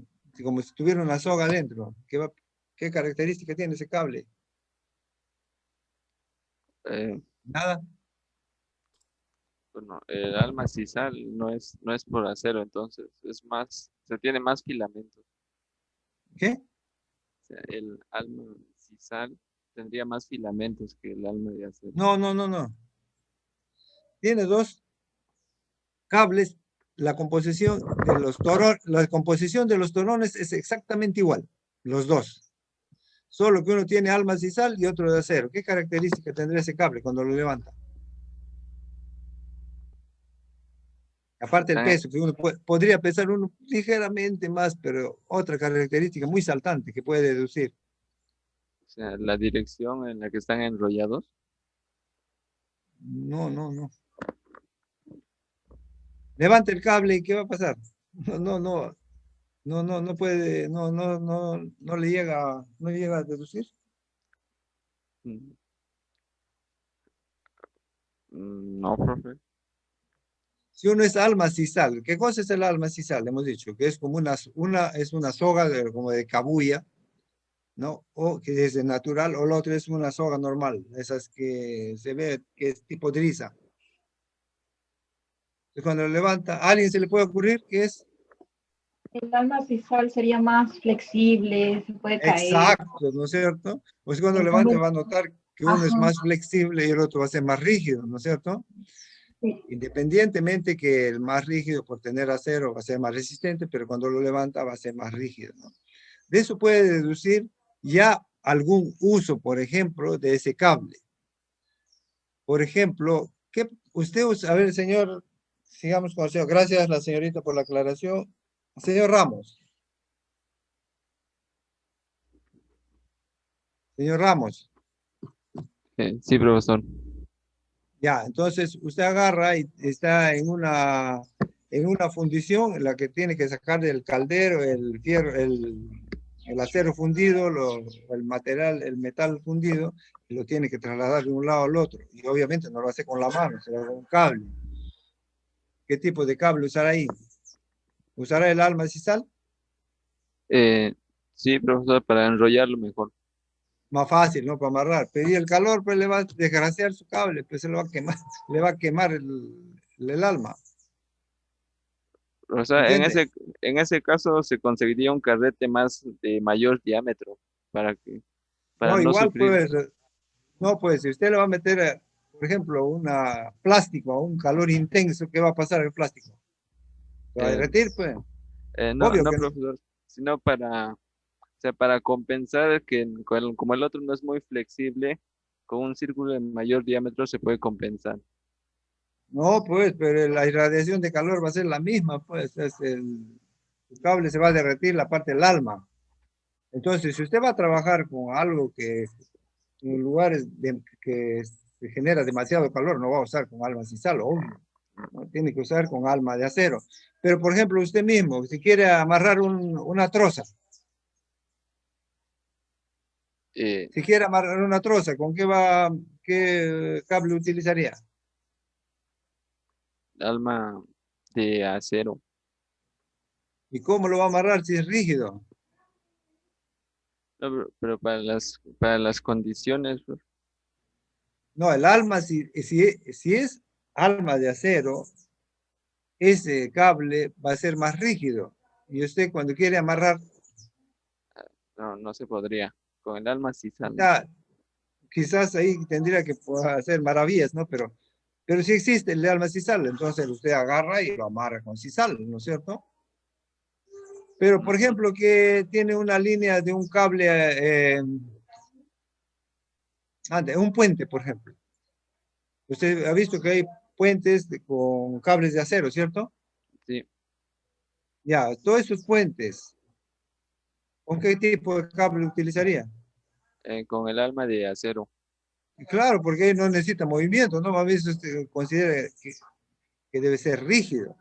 como si tuviera una soga dentro. ¿Qué característica tiene ese cable? Nada. Bueno, el alma sisal no es por acero, entonces se tiene más filamentos. ¿Qué? O sea, el alma sisal tendría más filamentos que el alma de acero. No. Tiene 2 cables. La composición de los torones es exactamente igual, los 2. Solo que uno tiene alma sisal y otro de acero. ¿Qué característica tendrá ese cable cuando lo levanta? Aparte del peso, que uno podría pesar uno ligeramente más, pero otra característica muy saltante que puede deducir. O sea, la dirección en la que están enrollados. No, no, no. Levanta el cable y ¿qué va a pasar? No puede, no le llega a deducir. No, profe. Si uno es alma sisal, ¿qué cosa es el alma sisal? Hemos dicho que es como es una soga como de cabuya, ¿no? O que es de natural, o la otra es una soga normal, esas que se ve que es tipo driza. Entonces cuando lo levanta, ¿a alguien se le puede ocurrir que es? El alma sisal sería más flexible, se puede caer. Exacto, ¿no es cierto? Pues cuando levante va a notar que uno es más flexible y el otro va a ser más rígido, ¿no es cierto? Sí. Independientemente que el más rígido por tener acero va a ser más resistente, pero cuando lo levanta va a ser más rígido, ¿no? De eso puede deducir ya algún uso, por ejemplo, de ese cable. Por ejemplo, ¿qué usted usa? A ver, señor, sigamos con el señor. Gracias, la señorita, por la aclaración. Señor Ramos. Señor Ramos. Sí, profesor. Ya, entonces usted agarra y está en una fundición en la que tiene que sacar del caldero el fierro, el acero fundido, el metal fundido, y lo tiene que trasladar de un lado al otro. Y obviamente no lo hace con la mano, se lo hace con un cable. ¿Qué tipo de cable usará ahí? ¿Usará el alma sisal? Sí, profesor, para enrollarlo mejor. Más fácil, ¿no? Para amarrar. Pedir el calor, pues le va a desgraciar su cable, pues se lo va a quemar, le va a quemar el alma. O sea, en ese caso se conseguiría un carrete de mayor diámetro para No, no igual sufrir. pues, no, pues si usted le va a meter, por ejemplo, plástico a un calor intenso, ¿qué va a pasar el plástico? ¿Se va a derretir, pues? No, Obvio no, que profesor, sino o sea, para compensar que como el otro no es muy flexible, con un círculo de mayor diámetro se puede compensar. no, pues, pero la irradiación de calor va a ser la misma, pues, el cable se va a derretir la parte del alma. Entonces, si usted va a trabajar con algo que en lugares que se genera demasiado calor, no va a usar con alma sisal, obvio, ¿no? Tiene que usar con alma de acero. Pero, por ejemplo, usted mismo, si quiere amarrar una troza, si quiere amarrar una troza, qué cable utilizaría? Alma de acero. ¿Y cómo lo va a amarrar si es rígido? No, pero para las condiciones, pues. No, el alma, si es alma de acero, ese cable va a ser más rígido. Y usted cuando quiere amarrar, No se podría. Con el alma sí sale. quizás ahí tendría que hacer maravillas, ¿no? Pero si existe el alma sisal, entonces usted agarra y lo amarra con sisal, ¿no es cierto? Pero, por ejemplo, que tiene una línea de un cable, un puente, por ejemplo. Usted ha visto que hay puentes con cables de acero, ¿cierto? Sí. Ya, todos esos puentes, ¿con qué tipo de cable utilizaría? Con el alma de acero. Claro, porque no necesita movimiento, ¿no? A veces usted considera que debe ser rígido.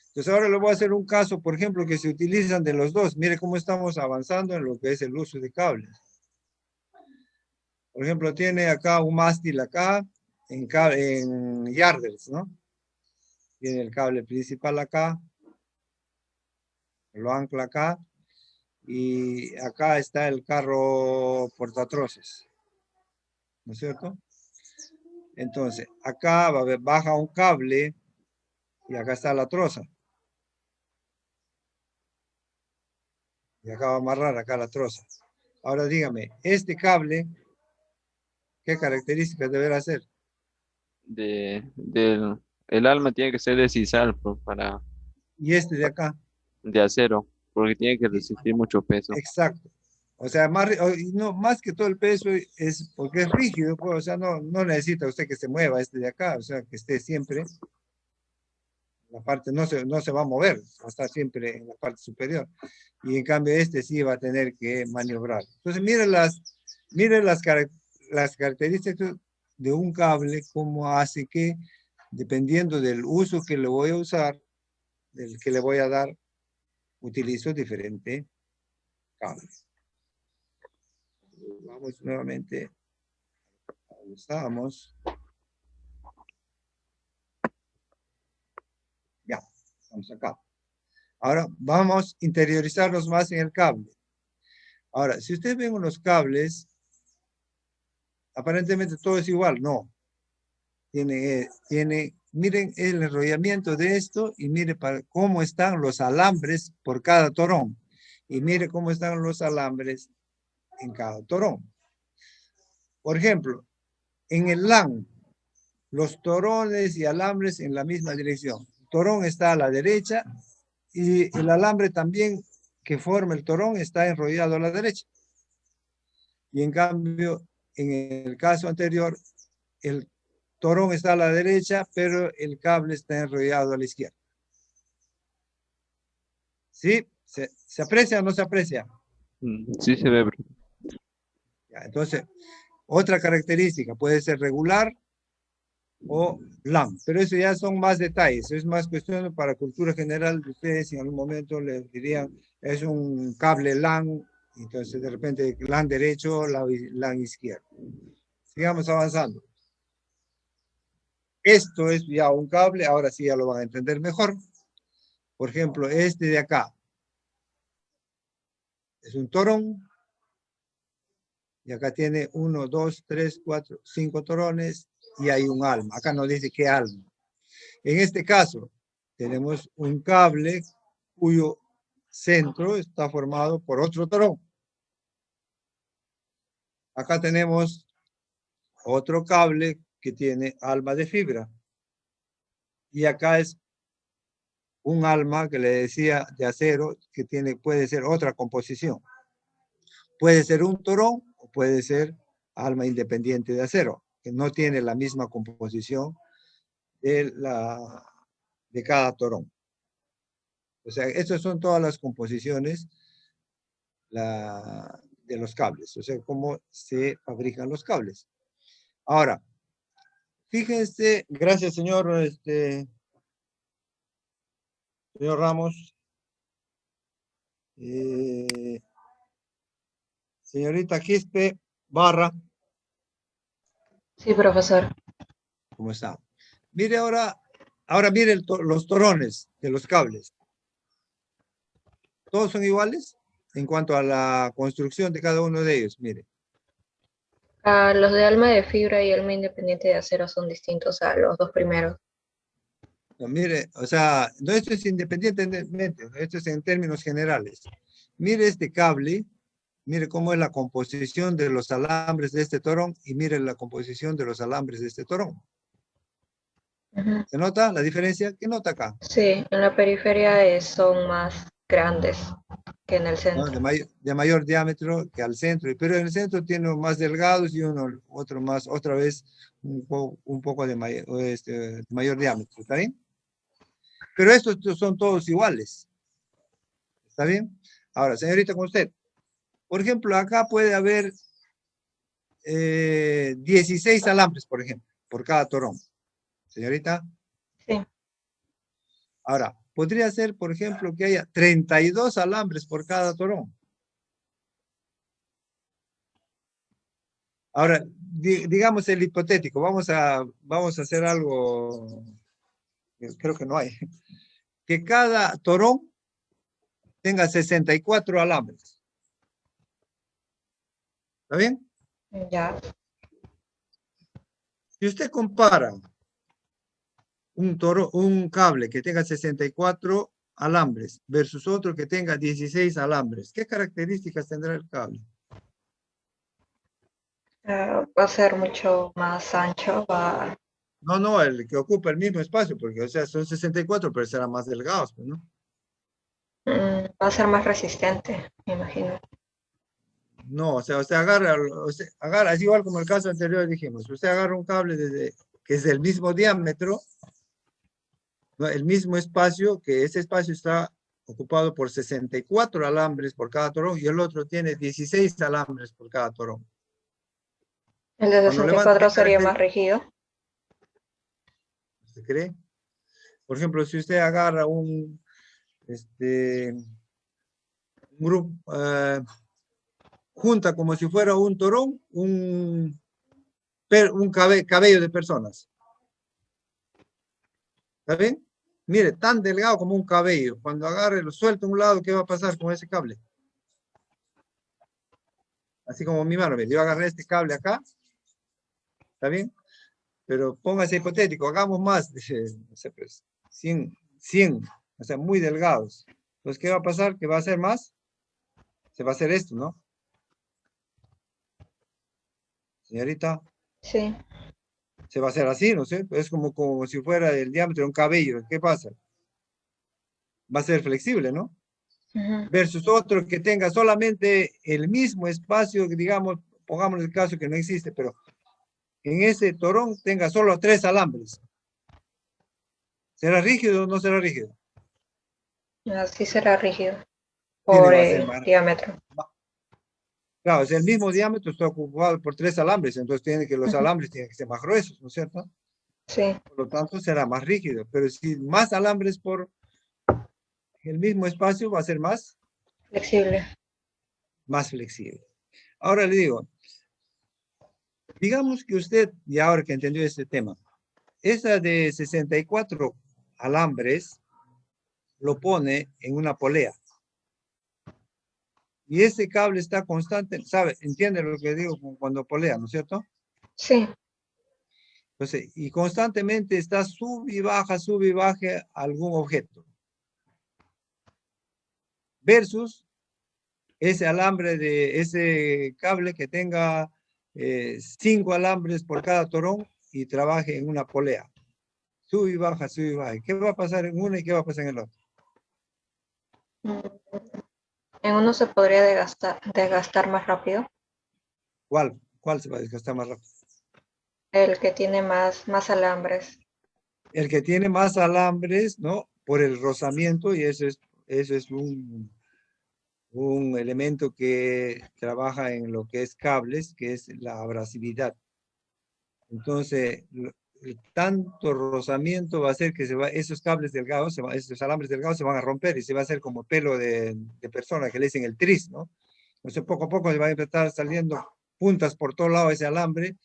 Entonces ahora le voy a hacer un caso, por ejemplo, que se utilizan de los dos. Mire cómo estamos avanzando en lo que es el uso de cables. Por ejemplo, tiene acá un mástil acá, en yarders, ¿no? Tiene el cable principal acá, lo ancla acá, y acá está el carro portatroces, ¿no es cierto? Entonces, acá baja un cable y acá está la troza. Y acá va a amarrar acá la troza. Ahora dígame, este cable, ¿qué características deberá hacer? El alma tiene que ser de sisal para... ¿Y este de acá? De acero, porque tiene que resistir mucho peso. Exacto. O sea, más que todo el peso es porque es rígido, pues, o sea, no necesita usted que se mueva este de acá, o sea, que esté siempre, la parte no se va a mover, va a estar siempre en la parte superior. Y en cambio este sí va a tener que maniobrar. Entonces, miren las características de un cable, cómo hace que, dependiendo del uso que le voy a usar, del que le voy a dar, utilizo diferente cable. Vamos nuevamente a donde estábamos. Ya, estamos acá. Ahora vamos a interiorizarnos más en el cable. Ahora, si ustedes ven unos cables, aparentemente todo es igual. No. Miren el enrollamiento de esto y miren cómo están los alambres por cada torón. Y miren cómo están los alambres en cada torón. Por ejemplo, en el LAN, los torones y alambres en la misma dirección. El torón está a la derecha y el alambre también que forma el torón está enrollado a la derecha. Y en cambio, en el caso anterior, el torón está a la derecha, pero el cable está enrollado a la izquierda. ¿Sí? ¿Se aprecia o no se aprecia? Sí se ve, bro. Ya, entonces, otra característica puede ser regular o LAN, pero eso ya son más detalles, es más cuestión para cultura general de ustedes. En algún momento les dirían, es un cable LAN, entonces de repente LAN derecho, LAN izquierdo. Sigamos avanzando. Esto es ya un cable, ahora sí ya lo van a entender mejor. Por ejemplo, este de acá es un torón. Y acá tiene 1, 2, 3, 4, 5 torones y hay un alma. Acá no dice qué alma. En este caso, tenemos un cable cuyo centro está formado por otro torón. Acá tenemos otro cable que tiene alma de fibra. Y acá es un alma que le decía de acero que puede ser otra composición. Puede ser un torón o puede ser alma independiente de acero, que no tiene la misma composición de cada torón. O sea, estas son todas las composiciones de los cables, o sea, cómo se fabrican los cables. Ahora, fíjense, gracias señor Ramos. Señorita Quispe Barra. Sí, profesor. ¿Cómo está? Mire ahora mire los torones de los cables. ¿Todos son iguales? En cuanto a la construcción de cada uno de ellos, mire. Los de alma de fibra y alma independiente de acero son distintos a los dos primeros. No, mire, o sea, no, esto es independientemente, esto es en términos generales. Mire este cable, mire cómo es la composición de los alambres de este torón y mire la composición de los alambres de este torón. ¿Se nota la diferencia? ¿Qué nota acá? Sí, en la periferia son más grandes que en el centro. ¿No? De mayor diámetro que al centro, pero en el centro tiene unos más delgados y otro más, otra vez un poco de mayor diámetro, ¿está bien? Pero estos son todos iguales, ¿está bien? Ahora, señorita, con usted, por ejemplo, acá puede haber 16 alambres, por ejemplo, por cada torón. Señorita. Sí. Ahora, podría ser, por ejemplo, que haya 32 alambres por cada torón. Ahora, digamos el hipotético, vamos a hacer algo, creo que no hay, que cada torón tenga 64 alambres. ¿Está bien? Ya. Si usted compara un cable que tenga 64 alambres versus otro que tenga 16 alambres, ¿qué características tendrá el cable? Va a ser mucho más ancho, No, el que ocupa el mismo espacio, porque o sea, son 64, pero serán más delgados, ¿no? va a ser más resistente, me imagino. No, usted agarra, agarra, es igual como el caso anterior dijimos, usted agarra un cable que es del mismo diámetro, ¿no? El mismo espacio, que ese espacio está ocupado por 64 alambres por cada torón y el otro tiene 16 alambres por cada torón. El de Cuando levanta, 64 sería más rígido. ¿se cree? Por ejemplo, si usted agarra un grupo, junta como si fuera un torón, un cabello de personas. ¿Está bien? Mire, tan delgado como un cabello. Cuando agarre, lo suelta a un lado, ¿qué va a pasar con ese cable? Así como mi mano, yo agarré este cable acá. ¿Está bien? Pero póngase hipotético, hagamos más de, no sé, pues, 100, o sea, muy delgados. Entonces, ¿qué va a pasar? ¿Qué va a hacer más? Se va a hacer esto, ¿no? Señorita. Sí. Se va a hacer así, ¿no sé? Es como si fuera el diámetro de un cabello. ¿Qué pasa? Va a ser flexible, ¿no? Versus otro que tenga solamente el mismo espacio, digamos, pongamos el caso que no existe, pero en ese torón tenga solo 3 alambres. ¿Será rígido o no será rígido? Así será rígido. Tiene Por que ser el diámetro. Claro, es el mismo diámetro, está ocupado por 3 alambres, entonces los alambres tienen que ser más gruesos, ¿no es cierto? Sí. Por lo tanto, será más rígido. Pero si más alambres por el mismo espacio, va a ser más flexible. Más flexible. Ahora le digo, digamos que usted, y ahora que entendió este tema, esa de 64 alambres lo pone en una polea. Y ese cable está constante, ¿sabe? ¿Entiende lo que digo cuando polea, no es cierto? Sí. Entonces, y constantemente está sube y baja algún objeto. Versus ese alambre de ese cable que tenga 5 alambres por cada torón y trabaje en una polea. Sube y baja, sube y baja. ¿Qué va a pasar en una y qué va a pasar en el otro? En uno se podría desgastar más rápido. ¿Cuál se va a desgastar más rápido? El que tiene más alambres. El que tiene más alambres, ¿no? Por el rozamiento, y eso es un elemento que trabaja en lo que es cables, que es la abrasividad. Entonces, tanto rozamiento va a hacer que esos cables delgados, esos alambres delgados se van a romper y se va a hacer como pelo de persona que le dicen el tris, ¿no? Entonces, poco a poco se va a empezar saliendo puntas por todo lado ese alambre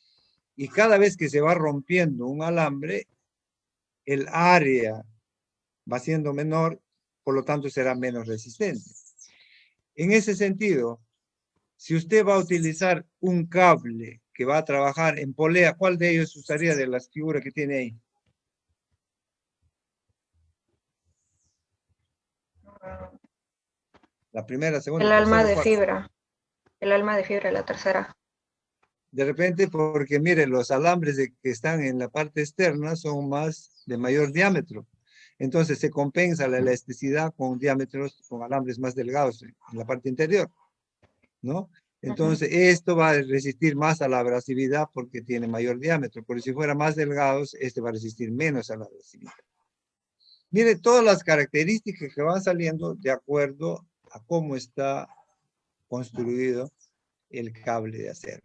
y cada vez que se va rompiendo un alambre, el área va siendo menor, por lo tanto será menos resistente. En ese sentido, si usted va a utilizar un cable que va a trabajar en polea, ¿cuál de ellos usaría de las figuras que tiene ahí? La primera, segunda, El alma tercera, de cuarta. fibra. El alma de fibra, la tercera. De repente, porque mire, los alambres que están en la parte externa son de mayor diámetro. Entonces se compensa la elasticidad con diámetros, con alambres más delgados en la parte interior, ¿no? Entonces esto va a resistir más a la abrasividad porque tiene mayor diámetro. Pero si fuera más delgados, este va a resistir menos a la abrasividad. Mire todas las características que van saliendo de acuerdo a cómo está construido el cable de acero.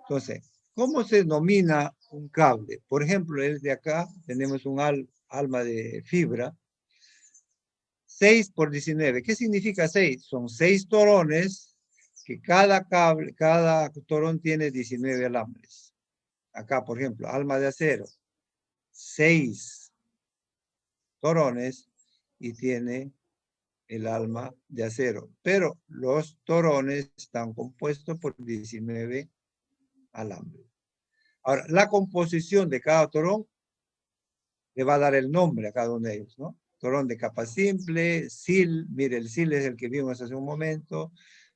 Entonces, ¿cómo se denomina un cable? Por ejemplo, el de acá tenemos un alma de fibra, 6 por 19. ¿Qué significa 6? Son 6 torones que cada torón tiene 19 alambres. Acá, por ejemplo, alma de acero, 6 torones y tiene el alma de acero. Pero los torones están compuestos por 19 alambres. Ahora, la composición de cada torón le va a dar el nombre a cada uno de ellos, ¿no? Torón de capa simple, sil, mire, el sil es el que vimos hace un momento,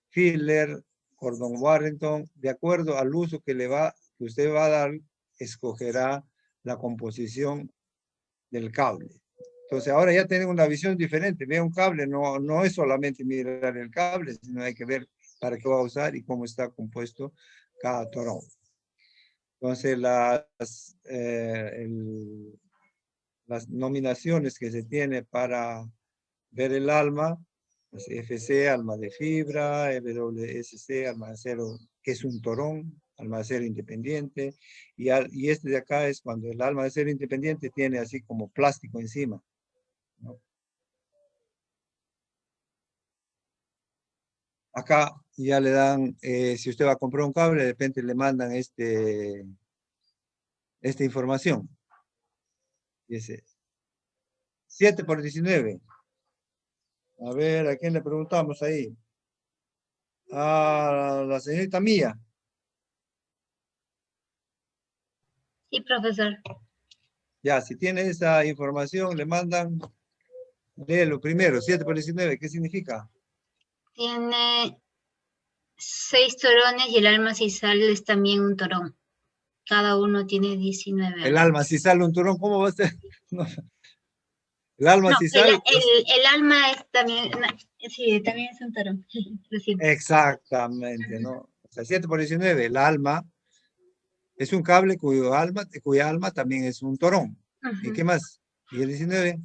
filler, cordón Warrington, de acuerdo al uso que usted va a dar, escogerá la composición del cable. Entonces ahora ya tienen una visión diferente. Ve un cable, no es solamente mirar el cable, sino hay que ver para qué va a usar y cómo está compuesto cada torón. Entonces, las nominaciones que se tiene para ver el alma, pues FC, alma de fibra, WSC, alma de acero, que es un torón, alma de acero independiente, y este de acá es cuando el alma de acero independiente tiene así como plástico encima, ¿no? Acá ya le dan, si usted va a comprar un cable, de repente le mandan esta información. Y ese 7 por 19. A ver, ¿a quién le preguntamos ahí? A la señorita Mía. Sí, profesor. Ya, si tiene esa información, le mandan, léelo primero, 7 por 19, ¿qué significa? Tiene 6 torones y el alma sisal es también un torón. Cada uno tiene 19 El alma, si sale un turón, ¿cómo va a ser? No. El alma, No, si sale... el alma es también, sí, también es un torón. Lo siento. Exactamente, ¿no? O sea, 7 por 19, el alma es un cable cuya alma también es un torón. ¿Y qué más? ¿Y el 19?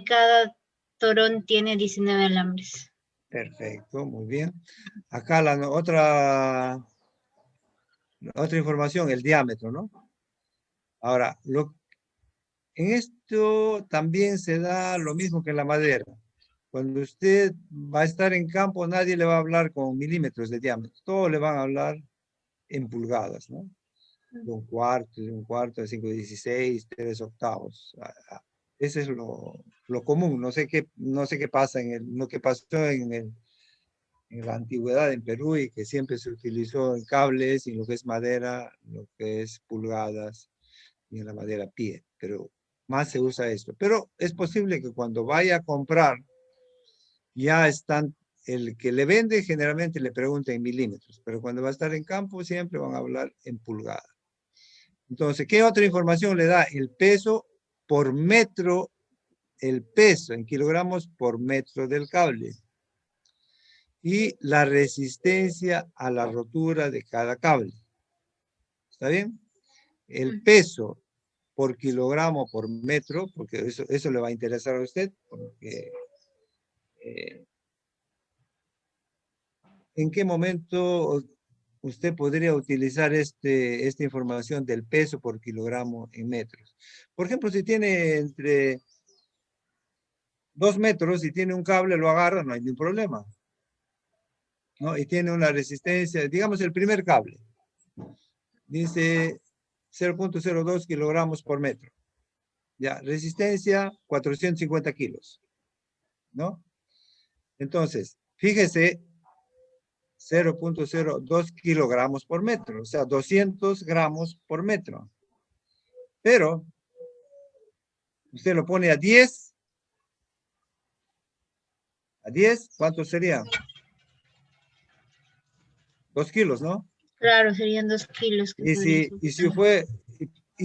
Cada torón tiene 19 alambres. Perfecto, muy bien. Acá la otra información, el diámetro, ¿no? Ahora, en esto también se da lo mismo que en la madera. Cuando usted va a estar en campo, nadie le va a hablar con milímetros de diámetro. Todos le van a hablar en pulgadas, ¿no? De un cuarto, de 5/16, 3/8. Ese es lo común. No sé qué pasa lo que pasó en la antigüedad en Perú y que siempre se utilizó en cables y lo que es madera, lo que es pulgadas y en la madera pie. Pero más se usa esto. Pero es posible que cuando vaya a comprar, ya están, el que le vende generalmente le pregunta en milímetros, pero cuando va a estar en campo siempre van a hablar en pulgadas. Entonces, ¿qué otra información le da? El peso por metro, el peso en kilogramos por metro del cable. Y la resistencia a la rotura de cada cable. ¿Está bien? El peso por kilogramo por metro, porque eso le va a interesar a usted, porque ¿en qué momento usted podría utilizar esta información del peso por kilogramo en metros? Por ejemplo, si tiene entre 2 metros y tiene un cable, lo agarra, no hay ningún problema, ¿no? Y tiene una resistencia, digamos el primer cable, dice 0.02 kilogramos por metro. Ya, resistencia 450 kilos, ¿no? Entonces, fíjese, 0.02 kilogramos por metro, o sea, 200 gramos por metro. Pero, usted lo pone a 10, ¿cuánto sería? 2 kilos, ¿no? Claro, serían 2 kilos. Y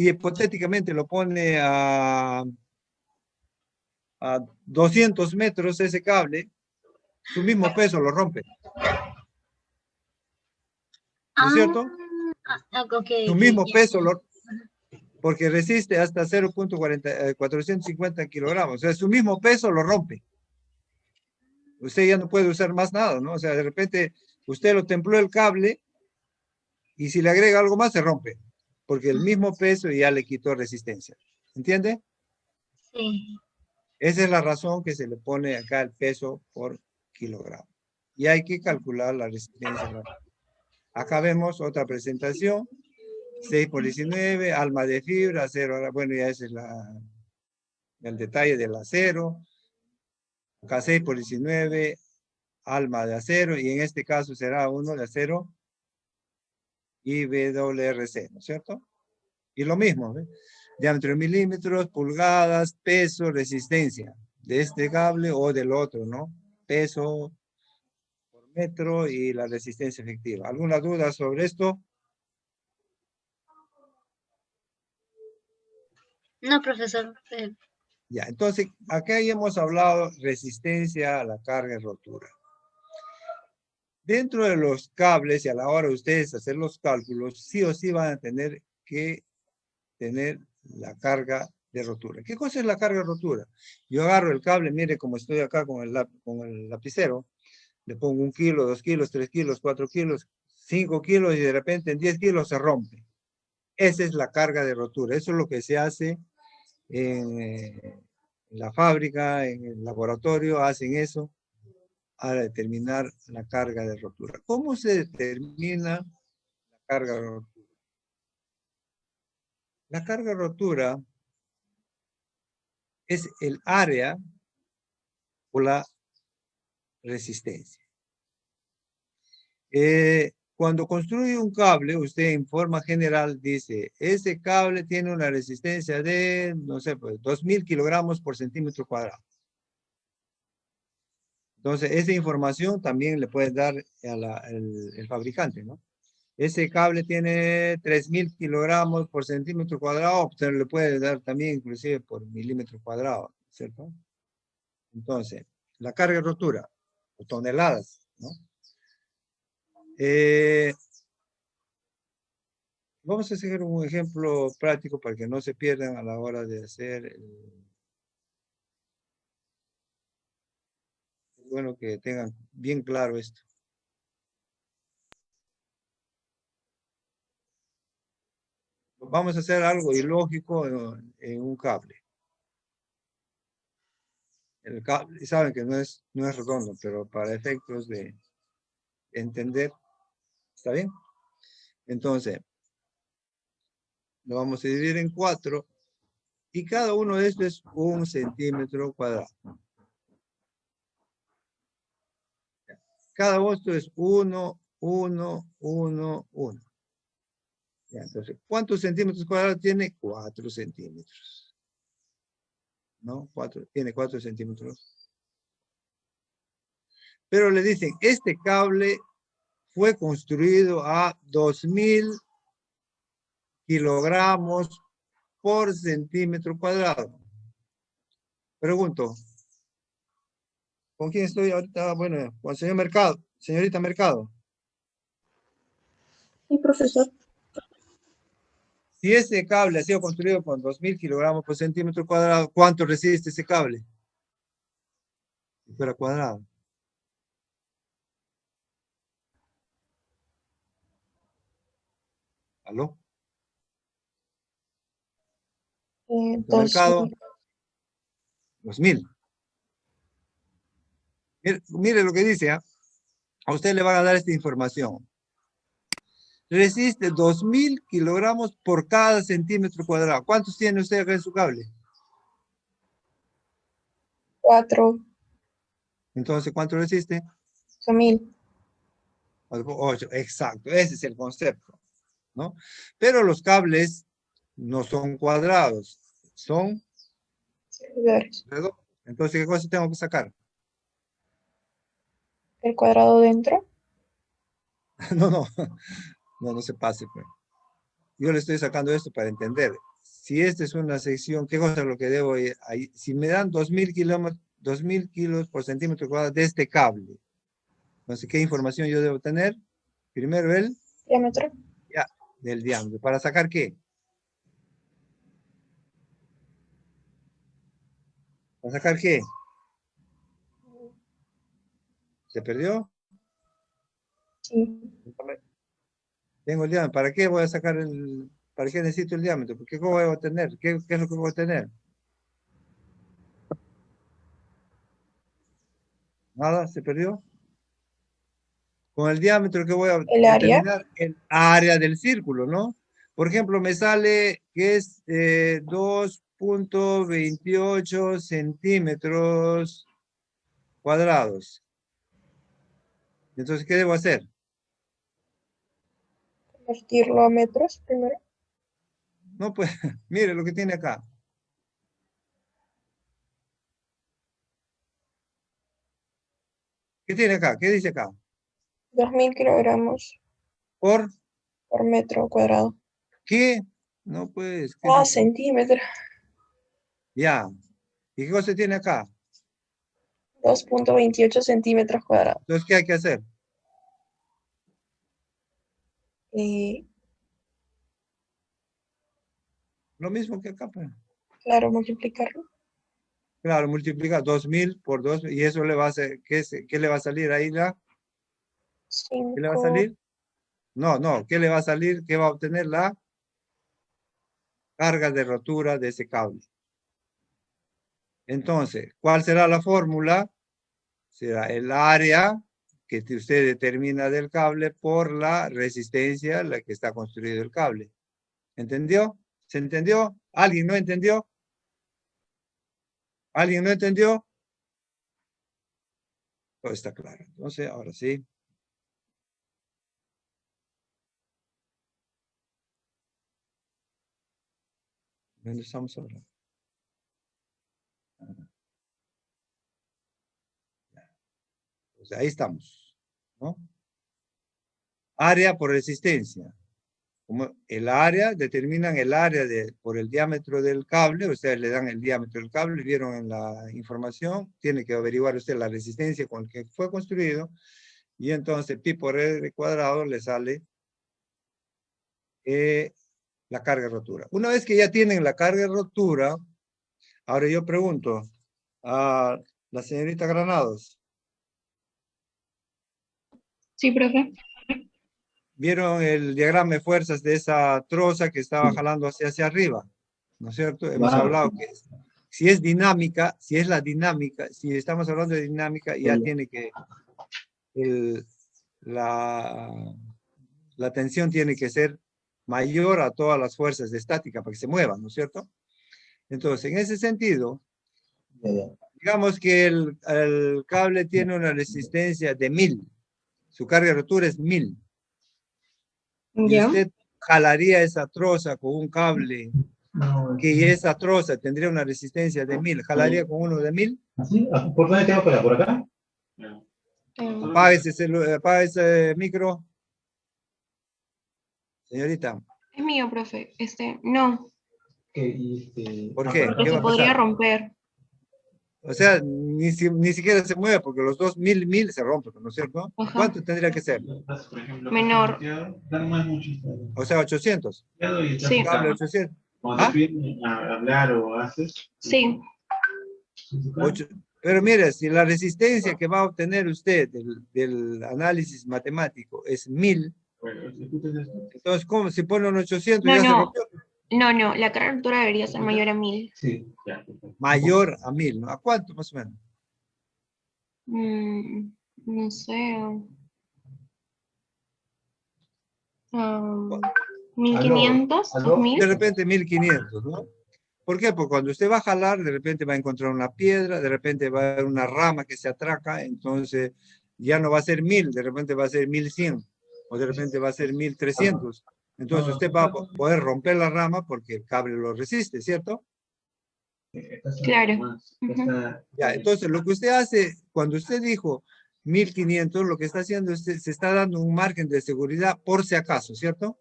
hipotéticamente lo pone a 200 metros ese cable, su mismo peso lo rompe. ¿No es cierto? Su mismo peso, porque resiste hasta 450 kilogramos. O sea, su mismo peso lo rompe. Usted ya no puede usar más nada, ¿no? O sea, de repente usted lo templó el cable y si le agrega algo más se rompe, porque el mismo peso ya le quitó resistencia. ¿Entiende? Sí. Esa es la razón que se le pone acá el peso por kilogramo. Y hay que calcular la resistencia. Acá vemos otra presentación. 6 por 19, alma de fibra, acero. Bueno, ya ese es el detalle del acero. Acá 6 por 19, alma de acero. Y en este caso será uno de acero IWRC, ¿no es cierto? Y lo mismo, ¿ve? Diámetro en milímetros, pulgadas, peso, resistencia de este cable o del otro, ¿no? Peso por metro y la resistencia efectiva. ¿Alguna duda sobre esto? No, profesor. Ya, entonces, acá ya hemos hablado resistencia a la carga y rotura. Dentro de los cables y a la hora de ustedes hacer los cálculos, sí o sí van a tener que tener la carga de rotura. ¿Qué cosa es la carga de rotura? Yo agarro el cable, mire como estoy acá con el lapicero, le pongo 1 kilo, 2 kilos, 3 kilos, 4 kilos, 5 kilos y de repente en 10 kilos se rompe. Esa es la carga de rotura. Eso es lo que se hace en la fábrica, en el laboratorio, hacen eso para determinar la carga de rotura. ¿Cómo se determina la carga de rotura? La carga de rotura es el área o la resistencia. Cuando construye un cable, usted en forma general dice, ese cable tiene una resistencia de, no sé, pues 2000 kilogramos por centímetro cuadrado. Entonces, esa información también le puede dar el fabricante, ¿no? Ese cable tiene 3000 kilogramos por centímetro cuadrado, usted le puede dar también inclusive por milímetro cuadrado, ¿cierto? Entonces, la carga de rotura, o toneladas, ¿no? Vamos a hacer un ejemplo práctico para que no se pierdan a la hora de hacer bueno, que tengan bien claro esto. Vamos a hacer algo ilógico en un cable. El cable, saben que no es redondo, pero para efectos de entender, ¿está bien? Entonces, lo vamos a dividir en 4 y cada uno de estos es 1 centímetro cuadrado. Cada uno es 1, 1, 1, 1. Ya, entonces, ¿cuántos centímetros cuadrados tiene? 4 centímetros. ¿No? Tiene 4 centímetros. Pero le dicen, este cable fue construido a 2000 kilogramos por centímetro cuadrado. Pregunto, ¿con quién estoy ahorita? Bueno, con el señor Mercado, señorita Mercado. Sí, profesor. Si ese cable ha sido construido con 2000 kilogramos por centímetro cuadrado, ¿cuánto resiste ese cable? Si fuera cuadrado. ¿Aló? Mercado. 2000. Mire lo que dice, ¿eh? A usted le van a dar esta información. Resiste 2000 kilogramos por cada centímetro cuadrado. ¿Cuántos tiene usted acá en su cable? 4. Entonces, ¿cuánto resiste? 8000. 8, exacto. Ese es el concepto, ¿no? Pero los cables no son cuadrados, son redondos. Entonces, ¿qué cosa tengo que sacar? ¿El cuadrado dentro? No se pase, pues. Yo le estoy sacando esto para entender. Si esta es una sección, ¿qué cosa es lo que debo ir ahí? Si me dan 2000 kilos por centímetro cuadrado de este cable, entonces, ¿qué información yo debo tener? Primero el diámetro. Ya, del diámetro. ¿Para sacar qué? ¿Para sacar qué? ¿Se perdió? Sí. Tengo el diámetro. ¿Para qué voy a sacar ¿Para qué necesito el diámetro? ¿Qué voy a tener? ¿Qué es lo que voy a tener? Nada, se perdió. Con el diámetro que voy a determinar el área del círculo, ¿no? Por ejemplo, me sale que es 2.28 centímetros cuadrados. Entonces, ¿qué debo hacer? Convertirlo a metros primero. No, pues, mire lo que tiene acá. ¿Qué tiene acá? ¿Qué dice acá? 2000 kilogramos. ¿Por? Por metro cuadrado. ¿Qué? No, pues. Centímetro. Ya. ¿Y qué cosa tiene acá? 2.28 centímetros cuadrados. Entonces, ¿qué hay que hacer? Lo mismo que acá, pues. Claro, multiplicarlo. Claro, multiplica 2000 por 2 y eso le va a hacer, ¿qué le va a salir ahí? ¿Qué le va a 5. salir? No, ¿qué le va a salir? ¿Qué va a obtener la carga de rotura de ese cable? Entonces, ¿cuál será la fórmula? Será el área que usted determina del cable por la resistencia a la que está construido el cable. ¿Entendió? ¿Se entendió? ¿Alguien no entendió? ¿Alguien no entendió? Todo está claro. Entonces, ahora sí. ¿Dónde estamos ahora? Pues ahí estamos, ¿no? Área por resistencia. Como el área, determinan el área por el diámetro del cable, ustedes le dan el diámetro del cable, vieron en la información, tiene que averiguar usted la resistencia con la que fue construido, y entonces pi por r cuadrado le sale la carga de rotura. Una vez que ya tienen la carga de rotura, ahora yo pregunto a la señorita Granados. Sí, profe. ¿Vieron el diagrama de fuerzas de esa troza que estaba jalando hacia arriba? ¿No es cierto? Hemos hablado que si es dinámica, si es la dinámica, si estamos hablando de dinámica, ya tiene que, la tensión tiene que ser mayor a todas las fuerzas de estática para que se muevan, ¿no es cierto? Entonces, en ese sentido, digamos que el cable tiene una resistencia de 1000, su carga de rotura es 1000. Y usted jalaría esa troza con un cable que esa troza tendría una resistencia de 1000. ¿Jalaría con uno de 1000? ¿Sí? ¿Por dónde tengo que ir? ¿Por acá? Apaga ese micro. Señorita. Es mío, profe. No. ¿Por qué? Porque ¿Qué va se a podría pasar? romper. O sea, ni siquiera se mueve porque los dos 1000 se rompen, ¿no es cierto? Ajá. ¿Cuánto tendría que ser? Menor. O sea, 800. Sí. Cable 800. Cuando te piden hablar o haces. Sí. Pero mire, si la resistencia que va a obtener usted del análisis matemático es 1000, entonces, ¿cómo? Si pone un 800 ya se rompió. No, la carga de rotura debería ser mayor a 1000. Sí. Mayor a 1000, ¿no? ¿A cuánto más o menos? No sé. 1500, 2000. De repente 1500, ¿no? ¿Por qué? Porque cuando usted va a jalar, de repente va a encontrar una piedra, de repente va a haber una rama que se atraca, entonces ya no va a ser 1000, de repente va a ser 1100, o de repente va a ser 1300. Entonces usted va a poder romper la rama porque el cable lo resiste, ¿cierto? Claro. Ya, entonces lo que usted hace, cuando usted dijo 1500, lo que está haciendo es se está dando un margen de seguridad por si acaso, ¿cierto?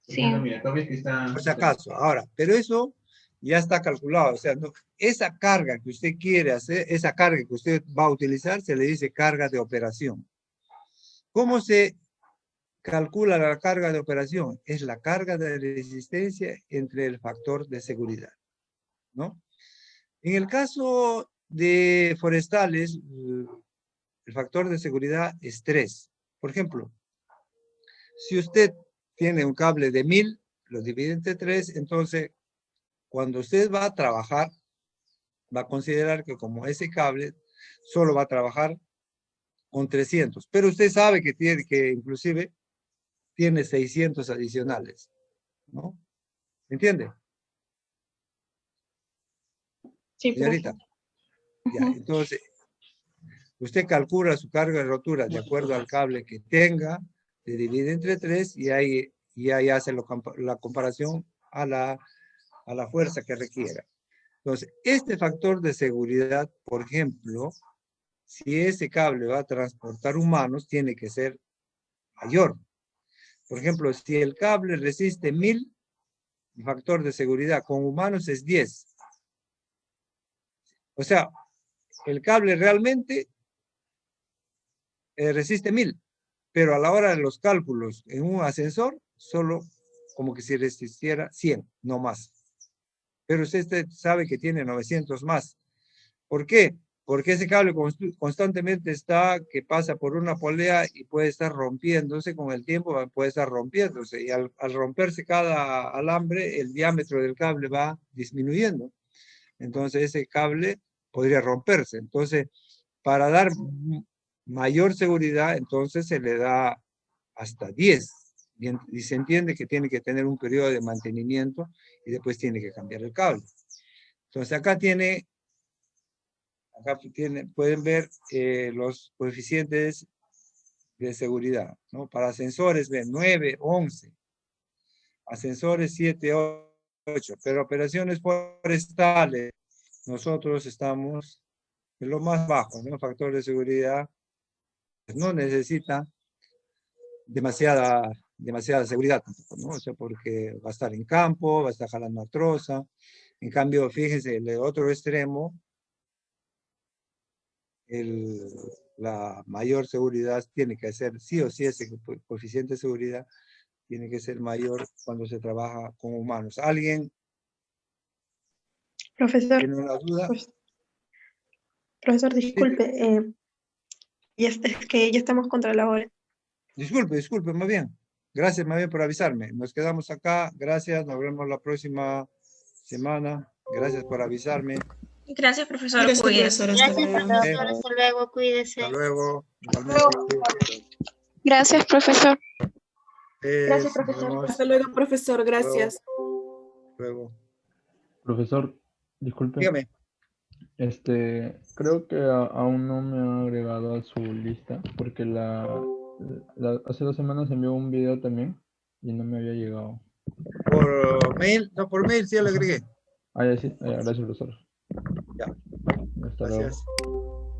Sí. Por si acaso. Ahora, pero eso ya está calculado. O sea, no, esa carga que usted quiere hacer, esa carga que usted va a utilizar, se le dice carga de operación. ¿Cómo se calcula la carga de operación? Es la carga de resistencia entre el factor de seguridad, ¿no? En el caso de forestales, el factor de seguridad es 3. Por ejemplo, si usted tiene un cable de 1000, lo divide entre 3, entonces cuando usted va a trabajar, va a considerar que como ese cable solo va a trabajar con 300, pero usted sabe que tiene que inclusive tiene 600 adicionales, ¿no? ¿Entiende? Sí, señorita. Ya, entonces, usted calcula su carga de rotura de acuerdo al cable que tenga, se divide entre 3 y ahí hace la comparación a la fuerza que requiera. Entonces, este factor de seguridad, por ejemplo, si ese cable va a transportar humanos, tiene que ser mayor. Por ejemplo, si el cable resiste 1000, el factor de seguridad con humanos es 10. O sea, el cable realmente resiste 1000, pero a la hora de los cálculos en un ascensor, solo como que si resistiera 100, no más. Pero usted sabe que tiene 900 más. ¿Por qué? Porque ese cable constantemente que pasa por una polea y puede estar rompiéndose con el tiempo, puede estar rompiéndose. Y al romperse cada alambre, el diámetro del cable va disminuyendo. Entonces ese cable podría romperse. Entonces, para dar mayor seguridad, entonces se le da hasta 10. Y se entiende que tiene que tener un periodo de mantenimiento y después tiene que cambiar el cable. Entonces acá pueden ver los coeficientes de seguridad, ¿no? Para ascensores ven 9, 11. Ascensores 7, 8. Pero operaciones forestales, nosotros estamos en lo más bajo, ¿no? Factor de seguridad no necesita demasiada seguridad tampoco, ¿no? O sea, porque va a estar en campo, va a estar jalando artrosa. En cambio, fíjense, el otro extremo, la mayor seguridad tiene que ser, sí o sí, ese coeficiente de seguridad tiene que ser mayor cuando se trabaja con humanos. ¿Alguien Profesor, tiene una duda? profesor, disculpe, es que ya estamos contra la hora. Disculpe, más bien. Gracias, más bien, por avisarme. Nos quedamos acá. Gracias, nos vemos la próxima semana. Gracias por avisarme. Gracias, profesor. Gracias, Cuídese. profesor. Gracias, profesor. Hasta luego. Cuídese. Hasta luego. Igualmente. Gracias, profesor. Gracias, profesor. Hasta luego, profesor. Gracias. Luego. Profesor, disculpe. Dígame. Creo que aún no me ha agregado a su lista, porque hace 2 semanas envió un video también y no me había llegado. ¿Por mail? No, por mail sí ya lo agregué. Ya sí. Gracias, profesor. Ya. Hasta Gracias. luego.